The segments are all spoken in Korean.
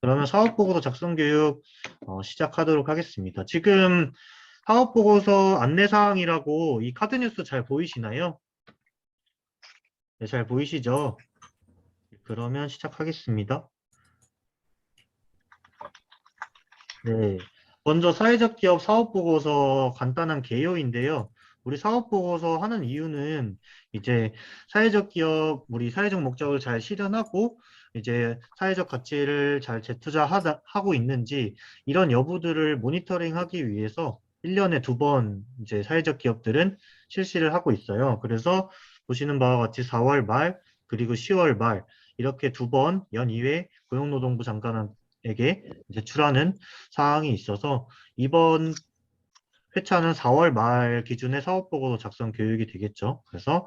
그러면 사업보고서 작성 교육 시작하도록 하겠습니다. 지금 사업보고서 안내사항이라고 이 카드뉴스 잘 보이시나요? 네, 잘 보이시죠? 그러면 시작하겠습니다. 네. 먼저 사회적 기업 사업보고서 간단한 개요인데요. 우리 사업보고서 하는 이유는 이제 사회적 기업, 우리 사회적 목적을 잘 실현하고 이제 사회적 가치를 잘 재투자하고 있는지 이런 여부들을 모니터링하기 위해서 1년에 2번 이제 사회적 기업들은 실시를 하고 있어요. 그래서 보시는 바와 같이 4월 말 그리고 10월 말 이렇게 2번 연 2회 고용노동부 장관에게 제출하는 사항이 있어서 이번 회차는 4월 말 기준의 사업보고서 작성 교육이 되겠죠. 그래서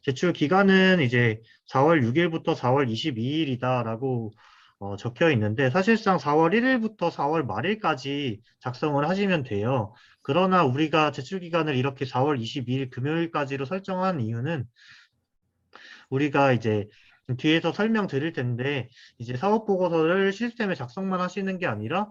제출 기간은 이제 4월 6일부터 4월 22일이다라고 적혀 있는데 사실상 4월 1일부터 4월 말일까지 작성을 하시면 돼요. 그러나 우리가 제출 기간을 이렇게 4월 22일 금요일까지로 설정한 이유는 우리가 이제 뒤에서 설명드릴 텐데 이제 사업보고서를 시스템에 작성만 하시는 게 아니라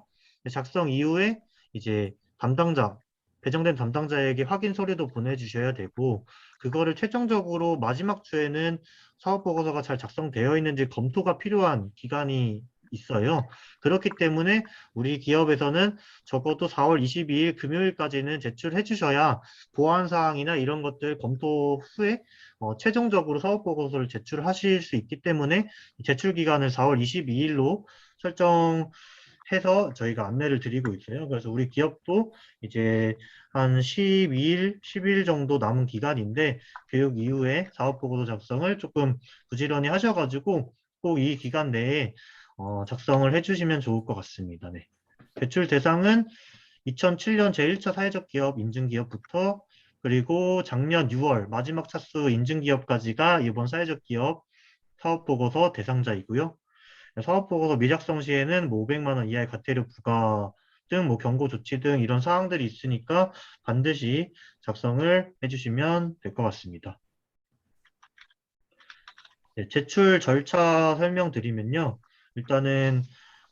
작성 이후에 이제 담당자, 배정된 담당자에게 확인 서류도 보내주셔야 되고 그거를 최종적으로 마지막 주에는 사업보고서가 잘 작성되어 있는지 검토가 필요한 기간이 있어요. 그렇기 때문에 우리 기업에서는 적어도 4월 22일 금요일까지는 제출해 주셔야 보완사항이나 이런 것들 검토 후에 최종적으로 사업보고서를 제출하실 수 있기 때문에 제출 기간을 4월 22일로 설정해서 저희가 안내를 드리고 있어요. 그래서 우리 기업도 이제 한 12일, 10일 정도 남은 기간인데 교육 이후에 사업보고서 작성을 조금 부지런히 하셔가지고 꼭 이 기간 내에 작성을 해주시면 좋을 것 같습니다. 네. 제출 대상은 2007년 제1차 사회적 기업 인증기업부터 그리고 작년 6월 마지막 차수 인증기업까지가 이번 사회적 기업 사업보고서 대상자이고요. 사업보고서 미작성 시에는 뭐 500만 원 이하의 과태료 부과 등 뭐 경고 조치 등 이런 사항들이 있으니까 반드시 작성을 해주시면 될 것 같습니다. 네, 제출 절차 설명드리면요. 일단은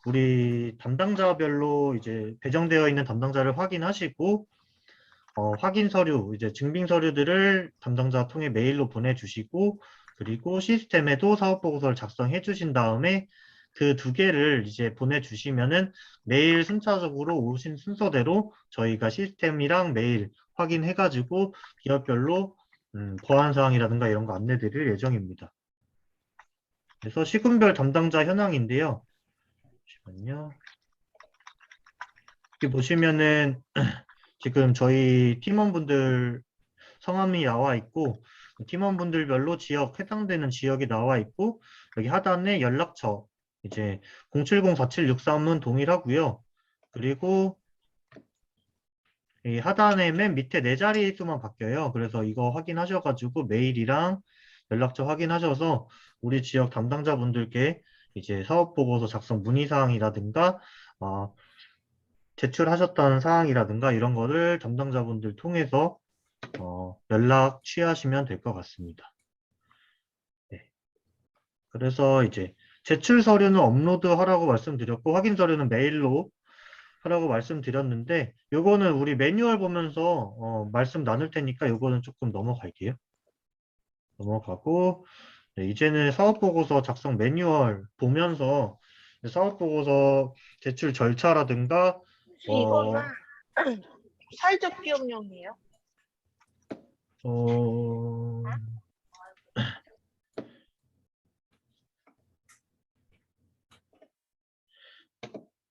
우리 담당자별로 이제 배정되어 있는 담당자를 확인하시고 확인 서류, 이제 증빙 서류들을 담당자 통해 메일로 보내주시고, 그리고 시스템에도 사업보고서를 작성해 주신 다음에 그 2개를 이제 보내주시면은 메일 순차적으로 오신 순서대로 저희가 시스템이랑 메일 확인해가지고 기업별로 보안사항이라든가 이런 거 안내드릴 예정입니다. 그래서 시군별 담당자 현황인데요. 잠시만요. 여기 보시면은 지금 저희 팀원분들 성함이 나와 있고 팀원분들별로 지역 해당되는 지역이 나와 있고 여기 하단에 연락처 이제 070-4763은 동일하고요. 그리고 이 하단에 맨 밑에 네 자리 수만 바뀌어요. 그래서 이거 확인하셔가지고 메일이랑 연락처 확인하셔서 우리 지역 담당자분들께 이제 사업보고서 작성 문의사항이라든가 제출하셨다는 사항이라든가 이런 거를 담당자분들 통해서 연락 취하시면 될 것 같습니다. 네. 그래서 이제 제출 서류는 업로드 하라고 말씀드렸고 확인 서류는 메일로 하라고 말씀드렸는데 요거는 우리 매뉴얼 보면서 말씀 나눌 테니까 요거는 조금 넘어갈게요. 넘어가고 네, 이제는 사업보고서 작성 매뉴얼 보면서 사업보고서 제출 절차라든가 이거는 사회적 기업용이에요. 어,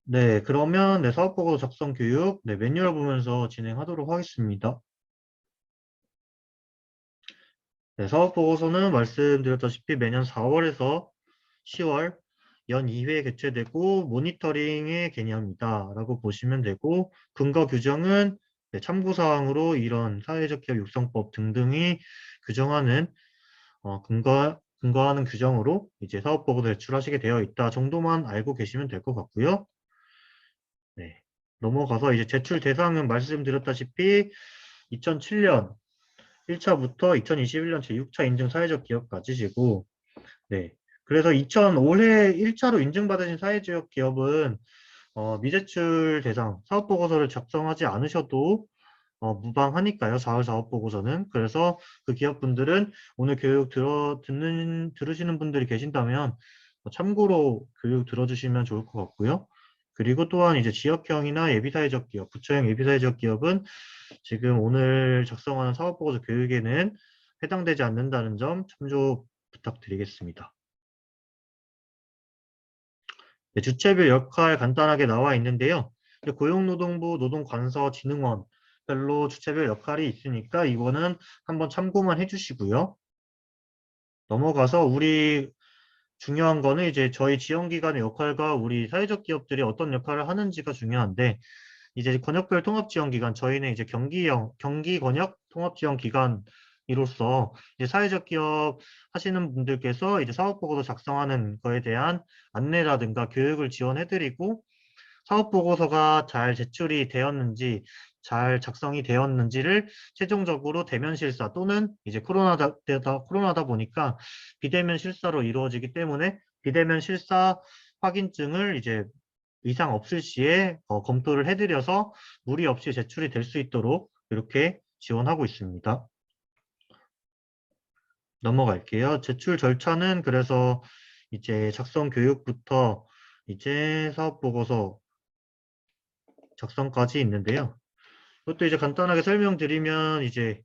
네, 그러면 네, 사업보고 작성 교육 네, 매뉴얼 보면서 진행하도록 하겠습니다. 네, 사업보고서는 말씀드렸다시피 매년 4월에서 10월 연 2회 개최되고 모니터링의 개념이다 라고 보시면 되고 근거 규정은 네, 참고사항으로 이런 사회적 기업 육성법 등등이 규정하는 근거하는 규정으로 이제 사업보고서 제출하시게 되어 있다 정도만 알고 계시면 될 것 같고요. 네. 넘어가서 이제 제출 대상은 말씀드렸다시피 2007년 1차부터 2021년 제6차 인증 사회적 기업까지시고, 네. 그래서 올해 1차로 인증받으신 사회적 기업은 미제출 대상 사업보고서를 작성하지 않으셔도 무방하니까요. 4월 사업보고서는. 그래서 그 기업분들은 오늘 교육 들으시는 분들이 계신다면 참고로 교육 들어주시면 좋을 것 같고요. 그리고 또한 이제 지역형이나 예비사회적 기업, 부처형 예비사회적 기업은 지금 오늘 작성하는 사업보고서 교육에는 해당되지 않는다는 점 참조 부탁드리겠습니다. 네, 주체별 역할 간단하게 나와 있는데요. 고용노동부, 노동관서진흥원 별로 주체별 역할이 있으니까 이거는 한번 참고만 해주시고요. 넘어가서 우리 중요한 거는 이제 저희 지원기관의 역할과 우리 사회적 기업들이 어떤 역할을 하는지가 중요한데 이제 권역별 통합지원기관 저희는 이제 경기권역 통합지원기관으로서 이제 사회적 기업 하시는 분들께서 이제 사업보고서 작성하는 거에 대한 안내라든가 교육을 지원해드리고 사업보고서가 잘 제출이 되었는지 잘 작성이 되었는지를 최종적으로 대면 실사 또는 이제 코로나다 보니까 비대면 실사로 이루어지기 때문에 비대면 실사 확인증을 이제 이상 없을 시에 검토를 해드려서 무리 없이 제출이 될 수 있도록 이렇게 지원하고 있습니다. 넘어갈게요. 제출 절차는 그래서 이제 작성 교육부터 이제 사업보고서 작성까지 있는데요. 이것도 이제 간단하게 설명드리면 이제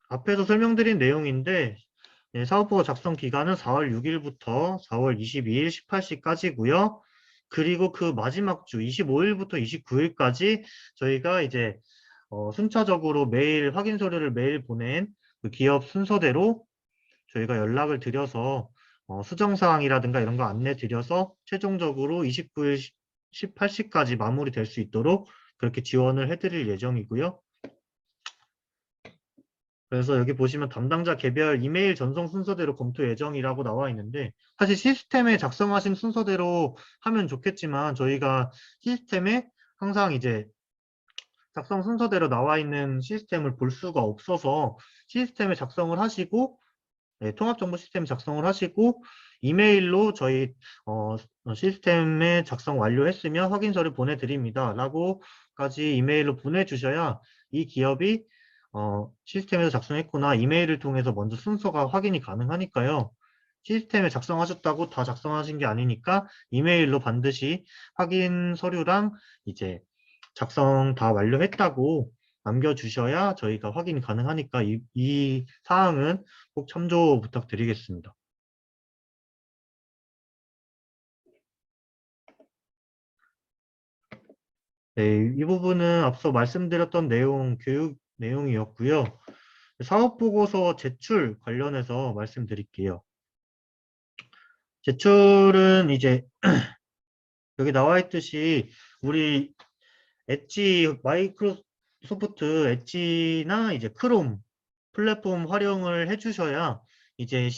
앞에서 설명드린 내용인데 사업보고 작성 기간은 4월 6일부터 4월 22일 18시까지고요. 그리고 그 마지막 주 25일부터 29일까지 저희가 이제 순차적으로 매일 확인 서류를 매일 보낸 그 기업 순서대로 저희가 연락을 드려서 수정사항이라든가 이런 거 안내 드려서 최종적으로 29일 18시까지 마무리될 수 있도록 그렇게 지원을 해드릴 예정이고요. 그래서 여기 보시면 담당자 개별 이메일 전송 순서대로 검토 예정이라고 나와 있는데 사실 시스템에 작성하신 순서대로 하면 좋겠지만 저희가 시스템에 항상 이제 작성 순서대로 나와 있는 시스템을 볼 수가 없어서 시스템에 작성을 하시고 통합정보 시스템 작성을 하시고 이메일로 저희 시스템에 작성 완료했으면 확인서를 보내드립니다 라고까지 이메일로 보내주셔야 이 기업이 시스템에서 작성했구나 이메일을 통해서 먼저 순서가 확인이 가능하니까요. 시스템에 작성하셨다고 다 작성하신 게 아니니까 이메일로 반드시 확인 서류랑 이제 작성 다 완료했다고 남겨주셔야 저희가 확인이 가능하니까 이 사항은 꼭 참조 부탁드리겠습니다. 네, 이 부분은 앞서 말씀드렸던 내용, 교육 내용이었고요. 사업보고서 제출 관련해서 말씀드릴게요. 제출은 이제 여기 나와 있듯이 우리 마이크로소프트 엣지나 이제 크롬 플랫폼 활용을 해주셔야 이제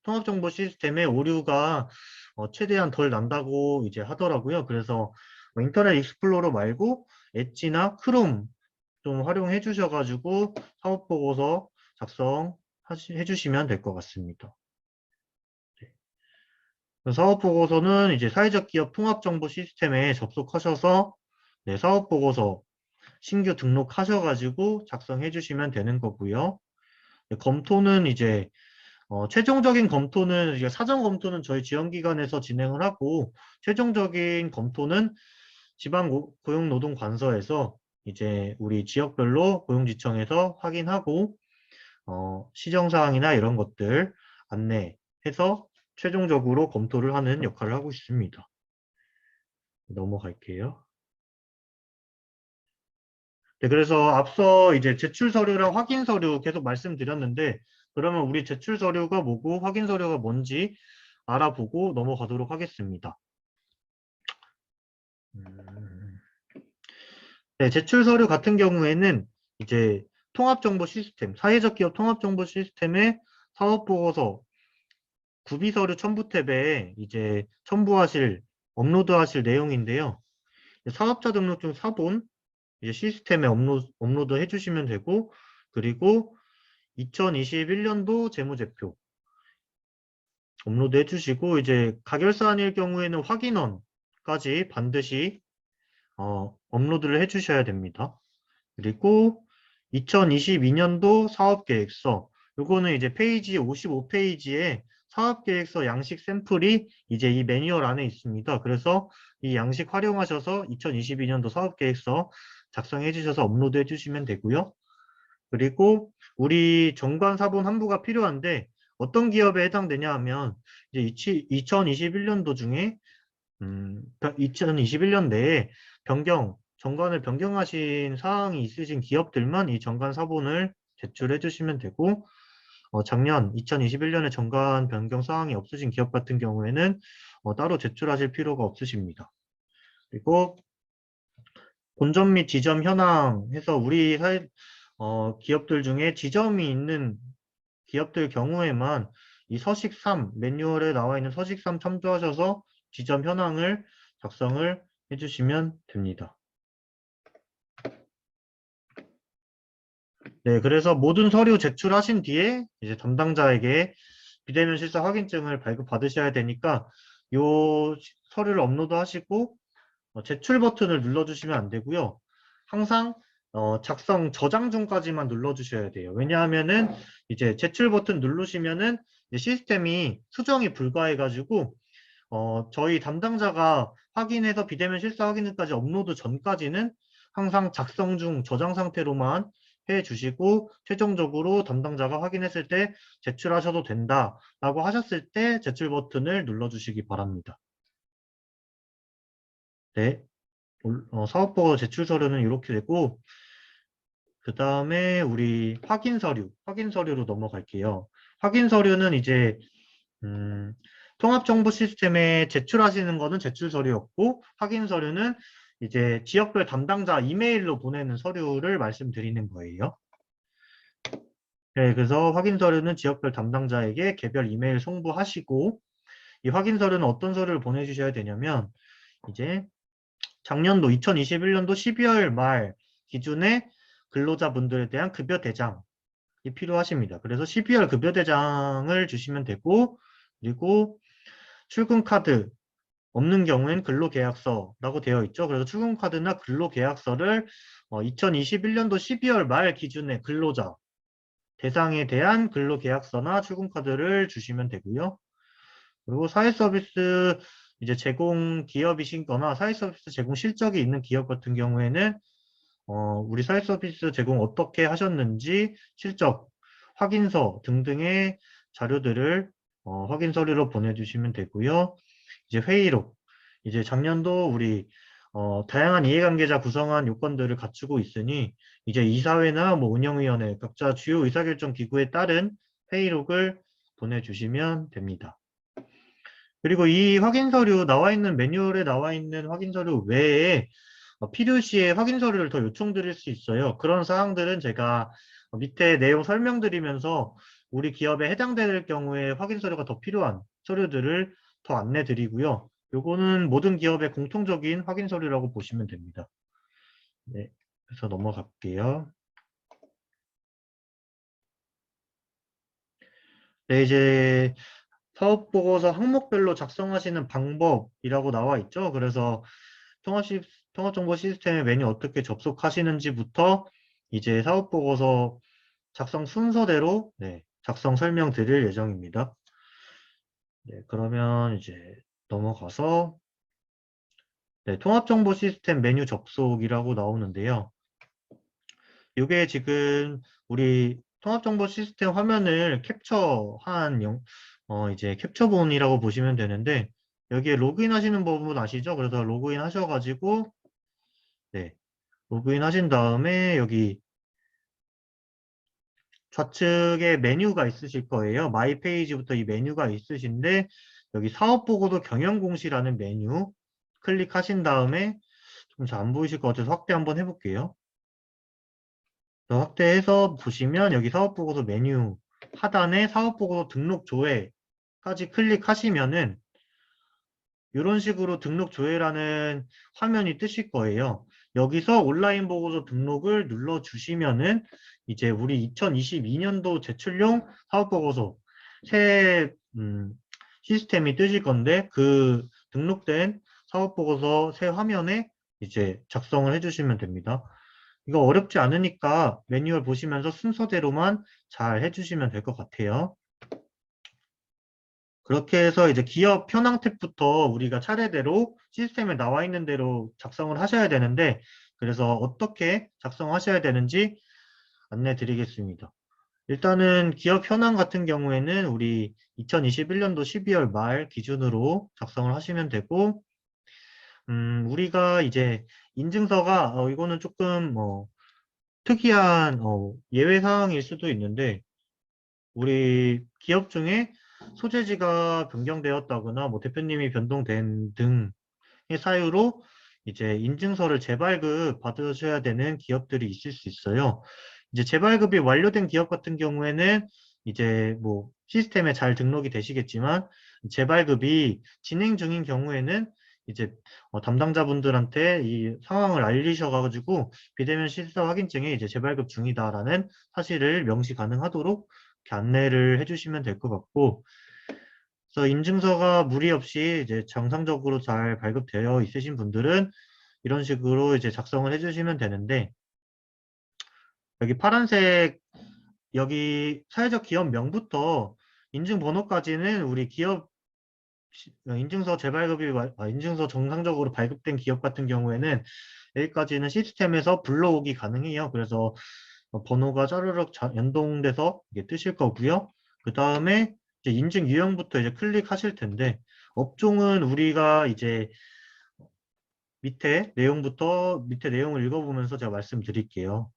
통합정보 시스템의 오류가 최대한 덜 난다고 이제 하더라고요. 그래서 인터넷 익스플로러 말고 엣지나 크롬 좀 활용해 주셔가지고 사업보고서 작성해 주시면 될 것 같습니다. 네. 사업보고서는 이제 사회적 기업 통합정보 시스템에 접속하셔서 네, 사업보고서 신규 등록하셔가지고 작성해 주시면 되는 거고요. 네, 검토는 이제 최종적인 검토는 이제 사전 검토는 저희 지원기관에서 진행을 하고 최종적인 검토는 고용노동관서에서 이제 우리 지역별로 고용지청에서 확인하고 시정사항이나 이런 것들 안내해서 최종적으로 검토를 하는 역할을 하고 있습니다. 넘어갈게요. 네, 그래서 앞서 이제 제출 서류랑 확인 서류 계속 말씀드렸는데 그러면 우리 제출 서류가 뭐고 확인 서류가 뭔지 알아보고 넘어가도록 하겠습니다. 네, 제출 서류 같은 경우에는 이제 통합정보 시스템, 사회적 기업 통합정보 시스템의 사업보고서 구비서류 첨부 탭에 이제 업로드하실 내용인데요. 사업자 등록증 사본 이제 시스템에 업로드 해주시면 되고 그리고 2021년도 재무제표 업로드 해주시고 이제 가결사안일 경우에는 확인원까지 반드시 업로드를 해주셔야 됩니다. 그리고 2022년도 사업계획서, 요거는 이제 페이지 55페이지에 사업계획서 양식 샘플이 이제 이 매뉴얼 안에 있습니다. 그래서 이 양식 활용하셔서 2022년도 사업계획서 작성해 주셔서 업로드 해주시면 되고요. 그리고 우리 정관사본 한부가 필요한데 어떤 기업에 해당되냐 하면 이제 2021년도 중에 2021년 내에 정관을 변경하신 사항이 있으신 기업들만 이 정관 사본을 제출해 주시면 되고, 작년 2021년에 정관 변경 사항이 없으신 기업 같은 경우에는 따로 제출하실 필요가 없으십니다. 그리고 본점 및 지점 현황 해서 우리 기업들 중에 지점이 있는 기업들 경우에만 이 서식 3, 매뉴얼에 나와 있는 서식 3 참조하셔서 지점 현황을 작성을 해주시면 됩니다. 네, 그래서 모든 서류 제출하신 뒤에 이제 담당자에게 비대면 실사 확인증을 발급받으셔야 되니까 요 서류를 업로드 하시고 제출 버튼을 눌러주시면 안 되고요. 항상 작성 저장 중까지만 눌러주셔야 돼요. 왜냐하면은 이제 제출 버튼 누르시면은 이제 시스템이 수정이 불가해가지고 저희 담당자가 확인해서 비대면 실사 확인까지 업로드 전까지는 항상 작성 중 저장 상태로만 해주시고 최종적으로 담당자가 확인했을 때 제출하셔도 된다라고 하셨을 때 제출 버튼을 눌러주시기 바랍니다. 네, 사업보고 제출 서류는 이렇게 되고 그 다음에 우리 확인 서류로 넘어갈게요. 확인 서류는 이제 통합정보 시스템에 제출하시는 거는 제출 서류였고 확인 서류는 이제 지역별 담당자 이메일로 보내는 서류를 말씀드리는 거예요. 네, 그래서 확인 서류는 지역별 담당자에게 개별 이메일 송부하시고 이 확인 서류는 어떤 서류를 보내주셔야 되냐면 이제 작년도 2021년도 12월 말 기준에 근로자분들에 대한 급여 대장이 필요하십니다. 그래서 12월 급여 대장을 주시면 되고 그리고 출근 카드 없는 경우엔 근로계약서라고 되어 있죠. 그래서 출근카드나 근로계약서를 2021년도 12월 말 기준의 근로자 대상에 대한 근로계약서나 출근카드를 주시면 되고요. 그리고 사회서비스 이제 제공 기업이신 거나 사회서비스 제공 실적이 있는 기업 같은 경우에는 우리 사회서비스 제공 어떻게 하셨는지 실적, 확인서 등등의 자료들을 확인 서류로 보내주시면 되고요. 이제 회의록, 이제 작년도 우리 다양한 이해관계자 구성한 요건들을 갖추고 있으니 이제 이사회나 뭐 운영위원회 각자 주요 의사결정 기구에 따른 회의록을 보내주시면 됩니다. 그리고 이 확인 서류 나와 있는 매뉴얼에 나와 있는 확인 서류 외에 필요시에 확인 서류를 더 요청드릴 수 있어요. 그런 사항들은 제가 밑에 내용 설명드리면서 우리 기업에 해당될 경우에 확인 서류가 더 필요한 서류들을 더 안내 드리고요. 요거는 모든 기업의 공통적인 확인 서류라고 보시면 됩니다. 네, 그래서 넘어갈게요. 네, 이제 사업보고서 항목별로 작성하시는 방법이라고 나와 있죠. 그래서 통합정보 시스템의 메뉴 어떻게 접속하시는지부터 이제 사업보고서 작성 순서대로 작성 설명드릴 예정입니다. 네, 그러면 이제 넘어가서 통합정보 시스템 메뉴 접속이라고 나오는데요. 이게 지금 우리 통합정보 시스템 화면을 캡처한 이제 캡처본이라고 보시면 되는데 여기에 로그인 하시는 부분 아시죠? 그래서 로그인 하셔가지고 로그인 하신 다음에 여기 좌측에 메뉴가 있으실 거예요. 마이 페이지부터 이 메뉴가 있으신데 여기 사업보고도 경영공시라는 메뉴 클릭하신 다음에 좀 잘 안 보이실 것 같아서 확대 한번 해볼게요. 확대해서 보시면 여기 사업보고서 메뉴 하단에 사업보고서 등록 조회까지 클릭하시면은 이런 식으로 등록 조회라는 화면이 뜨실 거예요. 여기서 온라인 보고서 등록을 눌러주시면은 이제 우리 2022년도 제출용 사업보고서 새 시스템이 뜨실 건데 그 등록된 사업보고서 새 화면에 이제 작성을 해주시면 됩니다. 이거 어렵지 않으니까 매뉴얼 보시면서 순서대로만 잘 해주시면 될 것 같아요. 그렇게 해서 이제 기업 현황 탭부터 우리가 차례대로 시스템에 나와 있는 대로 작성을 하셔야 되는데, 그래서 어떻게 작성하셔야 되는지 안내 드리겠습니다. 일단은 기업 현황 같은 경우에는 우리 2021년도 12월 말 기준으로 작성을 하시면 되고, 우리가 이제 인증서가, 이거는 조금 특이한 예외 사항일 수도 있는데, 우리 기업 중에 소재지가 변경되었다거나 뭐 대표님이 변동된 등의 사유로 이제 인증서를 재발급 받으셔야 되는 기업들이 있을 수 있어요. 이제 재발급이 완료된 기업 같은 경우에는 이제 뭐 시스템에 잘 등록이 되시겠지만, 재발급이 진행 중인 경우에는 이제 담당자분들한테 이 상황을 알리셔가지고 비대면 실사 확인증에 이제 재발급 중이다라는 사실을 명시 가능하도록 이렇게 안내를 해주시면 될 것 같고, 그래서 인증서가 무리 없이 이제 정상적으로 잘 발급되어 있으신 분들은 이런 식으로 이제 작성을 해주시면 되는데, 여기 파란색 여기 사회적 기업명부터 인증번호까지는 우리 기업 인증서 재발급이 인증서 정상적으로 발급된 기업 같은 경우에는 여기까지는 시스템에서 불러오기 가능해요. 그래서 번호가 짜르륵 연동돼서 이게 뜨실 거고요. 그 다음에 이제 인증 유형부터 이제 클릭하실 텐데, 업종은 우리가 이제 밑에 내용을 읽어보면서 제가 말씀드릴게요.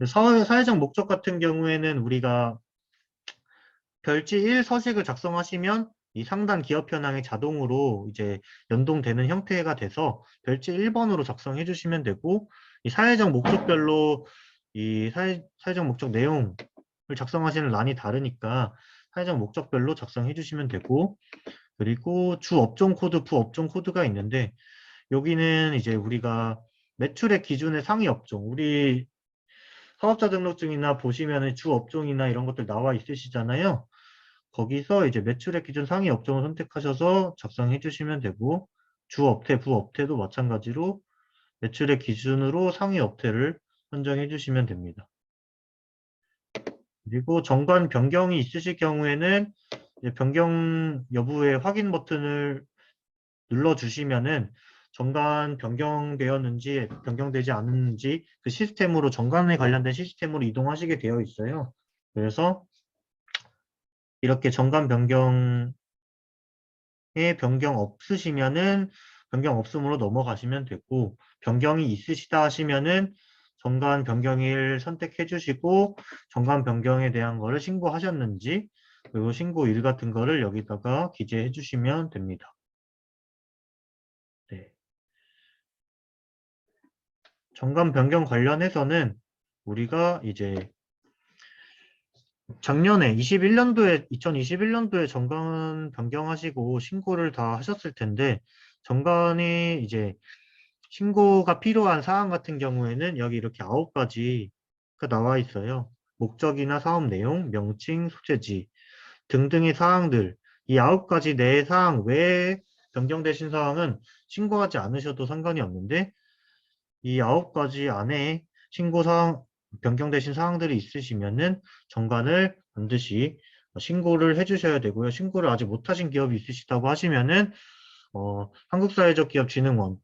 사회적 목적 같은 경우에는 우리가 별지 1 서식을 작성하시면 이 상단 기업 현황이 자동으로 이제 연동되는 형태가 돼서 별지 1번으로 작성해 주시면 되고, 이 사회적 목적별로 이 사회적 목적 내용을 작성하시는 란이 다르니까 사회적 목적별로 작성해 주시면 되고, 그리고 주 업종 코드, 부업종 코드가 있는데, 여기는 이제 우리가 매출액 기준의 상위 업종, 우리 사업자 등록증이나 보시면은 주 업종이나 이런 것들 나와 있으시잖아요. 거기서 이제 매출액 기준 상위 업종을 선택하셔서 작성해 주시면 되고, 주 업태, 부 업태도 마찬가지로 매출액 기준으로 상위 업태를 선정해 주시면 됩니다. 그리고 정관 변경이 있으실 경우에는 이제 변경 여부의 확인 버튼을 눌러 주시면은 정관 변경되었는지 변경되지 않았는지 그 시스템으로 정관에 관련된 시스템으로 이동하시게 되어 있어요. 그래서 이렇게 정관 변경에 변경 없으시면은 변경 없음으로 넘어가시면 되고, 변경이 있으시다 하시면은 정관 변경일 선택해 주시고, 정관 변경에 대한 거를 신고하셨는지, 그리고 신고일 같은 거를 여기다가 기재해 주시면 됩니다. 네. 정관 변경 관련해서는 우리가 이제 작년에 2021년도에 정관 변경하시고 신고를 다 하셨을 텐데, 정관이 이제 신고가 필요한 사항 같은 경우에는 여기 이렇게 9가지가 나와 있어요. 목적이나 사업 내용, 명칭, 소재지 등등의 사항들, 이 9가지 내 사항 외에 변경되신 사항은 신고하지 않으셔도 상관이 없는데, 이 9가지 안에 신고사항, 변경되신 사항들이 있으시면은 정관을 반드시 신고를 해주셔야 되고요. 신고를 아직 못하신 기업이 있으시다고 하시면은 한국사회적기업진흥원에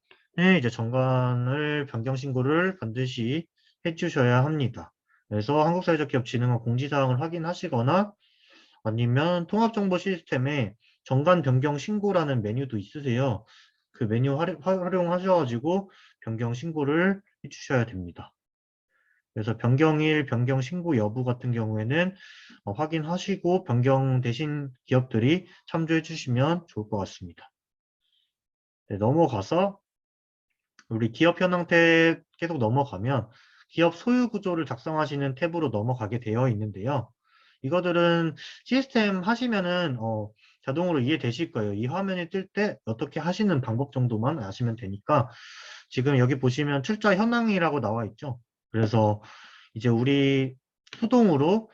이제 정관을 변경 신고를 반드시 해주셔야 합니다. 그래서 한국사회적기업진흥원 공지사항을 확인하시거나 아니면 통합정보 시스템에 정관 변경 신고라는 메뉴도 있으세요. 그 메뉴 활용하셔가지고 변경 신고를 해주셔야 됩니다. 그래서 변경일, 변경 신고 여부 같은 경우에는 확인하시고 변경되신 기업들이 참조해 주시면 좋을 것 같습니다. 네, 넘어가서 우리 기업 현황 탭 계속 넘어가면 기업 소유 구조를 작성하시는 탭으로 넘어가게 되어 있는데요. 이거들은 시스템 하시면은 자동으로 이해되실 거예요. 이 화면이 뜰 때 어떻게 하시는 방법 정도만 아시면 되니까, 지금 여기 보시면 출자 현황이라고 나와 있죠. 그래서 이제 우리 수동으로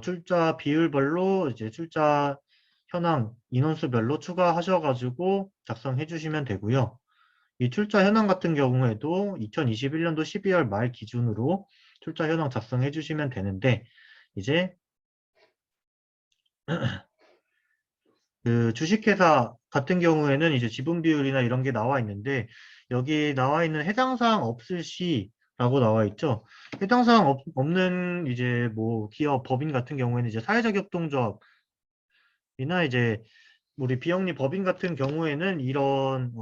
출자 비율별로 이제 출자 현황 인원수별로 추가하셔가지고 작성해 주시면 되고요. 이 출자 현황 같은 경우에도 2021년도 12월 말 기준으로 출자 현황 작성해 주시면 되는데 이제 그 주식회사 같은 경우에는 이제 지분 비율이나 이런 게 나와 있는데 여기 나와 있는 해당 사항 없을 시라고 나와 있죠. 해당 사항 없는 이제 뭐 기업 법인 같은 경우에는 이제 사회적 협동조합이나 이제 우리 비영리 법인 같은 경우에는 이런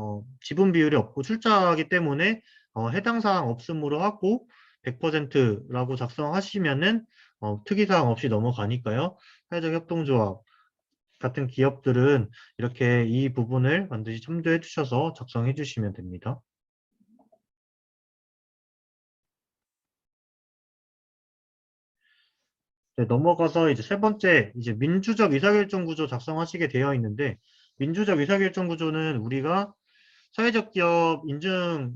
지분 비율이 없고 출자하기 때문에 해당 사항 없음으로 하고 100%라고 작성하시면은 특이사항 없이 넘어가니까요. 사회적 협동조합 같은 기업들은 이렇게 이 부분을 반드시 첨부해 주셔서 작성해 주시면 됩니다. 네, 넘어가서 이제 세 번째, 이제 민주적 의사결정 구조 작성하시게 되어 있는데, 민주적 의사결정 구조는 우리가 사회적 기업 인증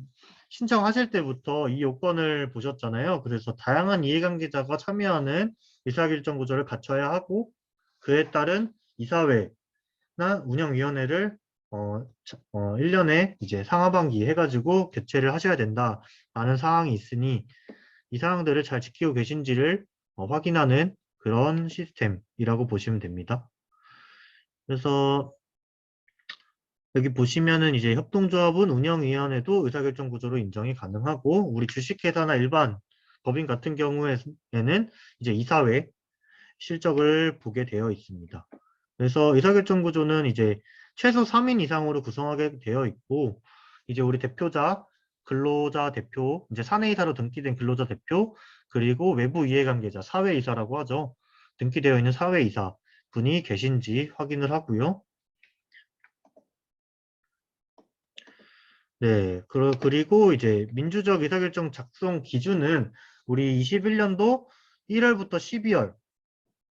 신청하실 때부터 이 요건을 보셨잖아요. 그래서 다양한 이해관계자가 참여하는 의사결정 구조를 갖춰야 하고, 그에 따른 이사회나 운영위원회를 1년에 이제 상하반기 해가지고 개최를 하셔야 된다라는 사항이 있으니 이 사항들을 잘 지키고 계신지를 확인하는 그런 시스템이라고 보시면 됩니다. 그래서 여기 보시면은 이제 협동조합은 운영위원회도 의사결정 구조로 인정이 가능하고 우리 주식회사나 일반 법인 같은 경우에는 이제 이사회 실적을 보게 되어 있습니다. 그래서 의사결정 구조는 이제 최소 3인 이상으로 구성하게 되어 있고 이제 우리 대표자, 근로자 대표, 이제 사내이사로 등기된 근로자 대표, 그리고 외부 이해관계자, 사회이사라고 하죠. 등기되어 있는 사회이사 분이 계신지 확인을 하고요. 네, 그리고 이제 민주적 의사결정 작성 기준은 우리 21년도 1월부터 12월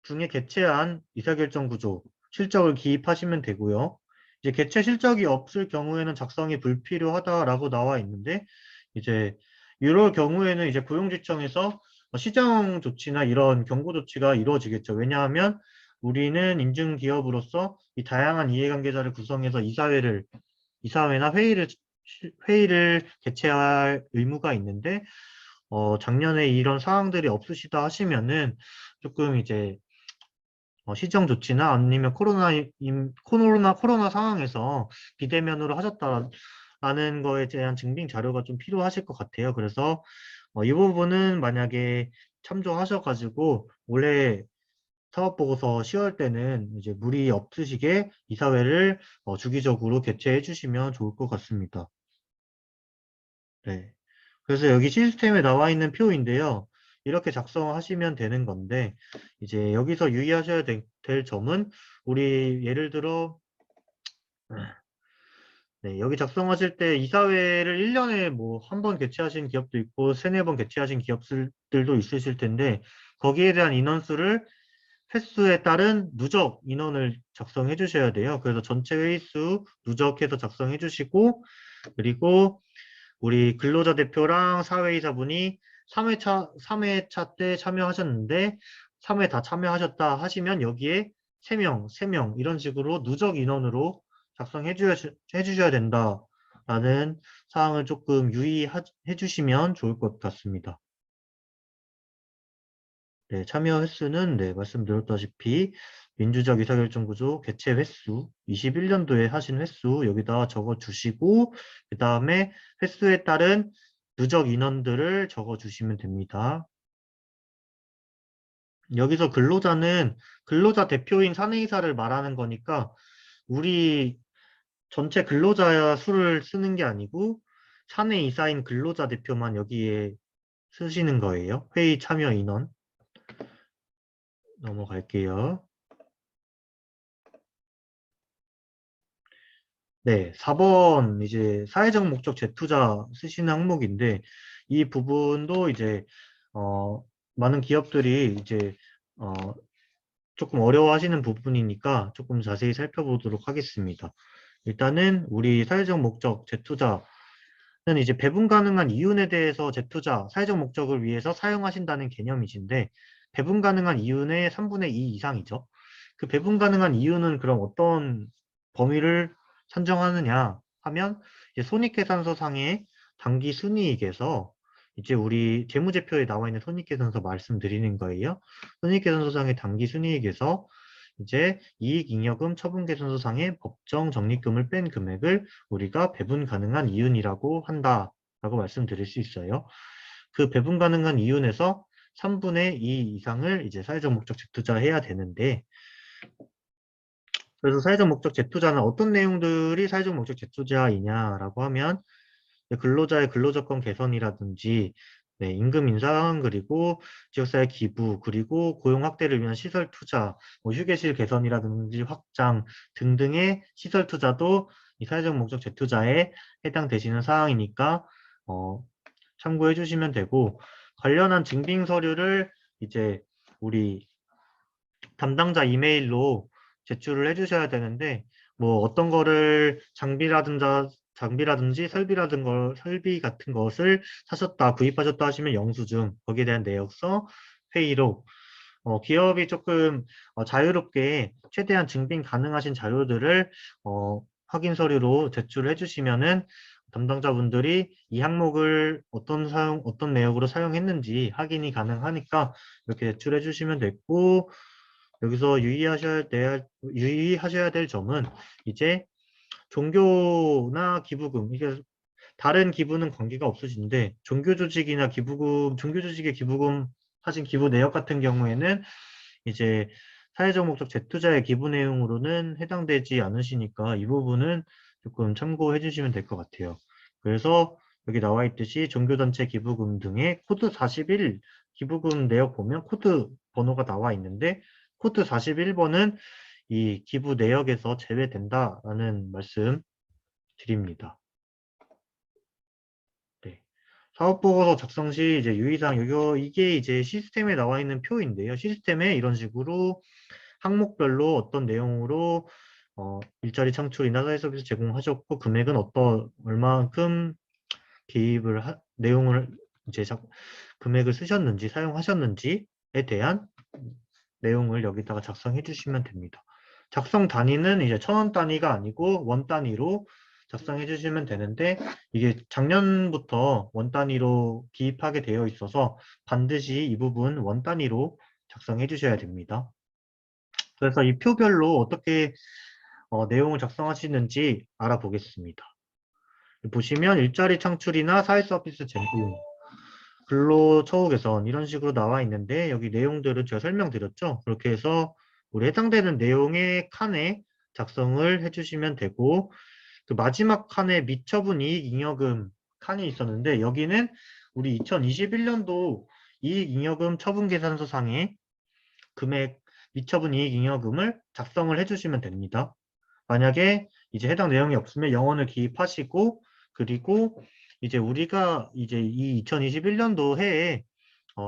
중에 개최한 의사결정 구조 실적을 기입하시면 되고요. 이제 개최 실적이 없을 경우에는 작성이 불필요하다라고 나와 있는데 이제 이럴 경우에는 이제 고용주청에서 시정 조치나 이런 경고 조치가 이루어지겠죠. 왜냐하면 우리는 인증 기업으로서 이 다양한 이해관계자를 구성해서 이사회나 회의를 개최할 의무가 있는데 작년에 이런 사항들이 없으시다 하시면은 조금 이제 시정 조치나 아니면 코로나 상황에서 비대면으로 하셨다라는 거에 대한 증빙 자료가 좀 필요하실 것 같아요. 그래서 이 부분은 만약에 참조하셔가지고 올해 사업보고서 10월 때는 이제 무리 없으시게 이사회를 주기적으로 개최해 주시면 좋을 것 같습니다. 네. 그래서 여기 시스템에 나와 있는 표인데요. 이렇게 작성하시면 되는 건데, 이제 여기서 유의하셔야 될 점은, 우리 예를 들어, 네, 여기 작성하실 때 이사회를 1년에 뭐 한 번 개최하신 기업도 있고, 세네 번 개최하신 기업들도 있으실 텐데, 거기에 대한 인원수를 횟수에 따른 누적 인원을 작성해 주셔야 돼요. 그래서 전체 회의수 누적해서 작성해 주시고, 그리고 우리 근로자 대표랑 사회이사분이 3회차 때 참여하셨는데 3회 다 참여하셨다 하시면 여기에 3명 이런 식으로 누적 인원으로 해주셔야 된다라는 사항을 조금 유의해 주시면 좋을 것 같습니다. 네, 참여 횟수는 네, 말씀드렸다시피 민주적 의사결정 구조 개최 횟수 21년도에 하신 횟수 여기다 적어 주시고 그 다음에 횟수에 따른 누적 인원들을 적어 주시면 됩니다. 여기서 근로자는 근로자 대표인 사내이사를 말하는 거니까 우리 전체 근로자 수를 쓰는 게 아니고 사내이사인 근로자 대표만 여기에 쓰시는 거예요. 회의 참여 인원 넘어갈게요. 네, 4번 이제 사회적 목적 재투자 쓰시는 항목인데 이 부분도 이제 어 많은 기업들이 이제 어 조금 어려워하시는 부분이니까 조금 자세히 살펴보도록 하겠습니다. 일단은 우리 사회적 목적 재투자는 이제 배분 가능한 이윤에 대해서 재투자, 사회적 목적을 위해서 사용하신다는 개념이신데 배분 가능한 이윤의 3분의 2 이상이죠. 그 배분 가능한 이유는 그럼 어떤 범위를 산정하느냐 하면 이제 손익계산서상의 당기 순이익에서 이제 우리 재무제표에 나와 있는 손익계산서 말씀드리는 거예요. 손익계산서상의 당기 순이익에서 이제 이익잉여금 처분계산서상의 법정 적립금을 뺀 금액을 우리가 배분 가능한 이윤이라고 한다라고 말씀드릴 수 있어요. 그 배분 가능한 이윤에서 3분의 2 이상을 이제 사회적 목적 재투자해야 되는데, 그래서 사회적 목적 재투자는 어떤 내용들이 사회적 목적 재투자이냐라고 하면 근로자의 근로조건 개선이라든지 네, 임금 인상 그리고 지역사회 기부 그리고 고용 확대를 위한 시설 투자, 뭐 휴게실 개선이라든지 확장 등등의 시설 투자도 이 사회적 목적 재투자에 해당되시는 사항이니까 참고해 주시면 되고, 관련한 증빙 서류를 이제 우리 담당자 이메일로 제출을 해주셔야 되는데, 뭐 어떤 거를 장비라든지 설비 같은 것을 사셨다, 구입하셨다 하시면 영수증, 거기에 대한 내역서, 회의록, 기업이 조금 자유롭게 최대한 증빙 가능하신 자료들을 확인 서류로 제출해 주시면은 담당자분들이 이 항목을 어떤 내역으로 사용했는지 확인이 가능하니까 이렇게 제출해 주시면 됐고, 여기서 유의하셔야 될 점은 이제 종교나 기부금, 이게 다른 기부는 관계가 없으신데 종교 조직이나 기부금, 종교 조직의 기부금 하신 기부 내역 같은 경우에는 이제 사회적 목적 재투자의 기부 내용으로는 해당되지 않으시니까 이 부분은 조금 참고해 주시면 될 것 같아요. 그래서 여기 나와 있듯이 종교단체 기부금 등의 코드 41 기부금 내역 보면 코드 번호가 나와 있는데, 코드 41번은 이 기부 내역에서 제외된다라는 말씀 드립니다. 네. 사업보고서 작성 시 이제 유의사항, 이게 이제 시스템에 나와 있는 표인데요. 시스템에 이런 식으로 항목별로 어떤 내용으로 일자리 창출이나 사회 서비스 제공하셨고 금액은 얼마만큼 내용을 이제 금액을 쓰셨는지 사용하셨는지에 대한 내용을 여기다가 작성해 주시면 됩니다. 작성 단위는 이제 1,000원 단위가 아니고 원 단위로 작성해 주시면 되는데, 이게 작년부터 원 단위로 기입하게 되어 있어서 반드시 이 부분 원 단위로 작성해 주셔야 됩니다. 그래서 이 표별로 어떻게 내용을 작성하시는지 알아보겠습니다. 보시면 일자리 창출이나 사회 서비스 제공, 근로 처우 개선 이런 식으로 나와 있는데, 여기 내용들을 제가 설명드렸죠. 그렇게 해서 우리 해당되는 내용의 칸에 작성을 해주시면 되고, 그 마지막 칸에 미처분 이익 잉여금 칸이 있었는데 여기는 우리 2021년도 이익 잉여금 처분 계산서상의 금액 미처분 이익 잉여금을 작성을 해주시면 됩니다. 만약에 이제 해당 내용이 없으면 영원을 기입하시고, 그리고 이제 우리가 이제 이 2021년도 해에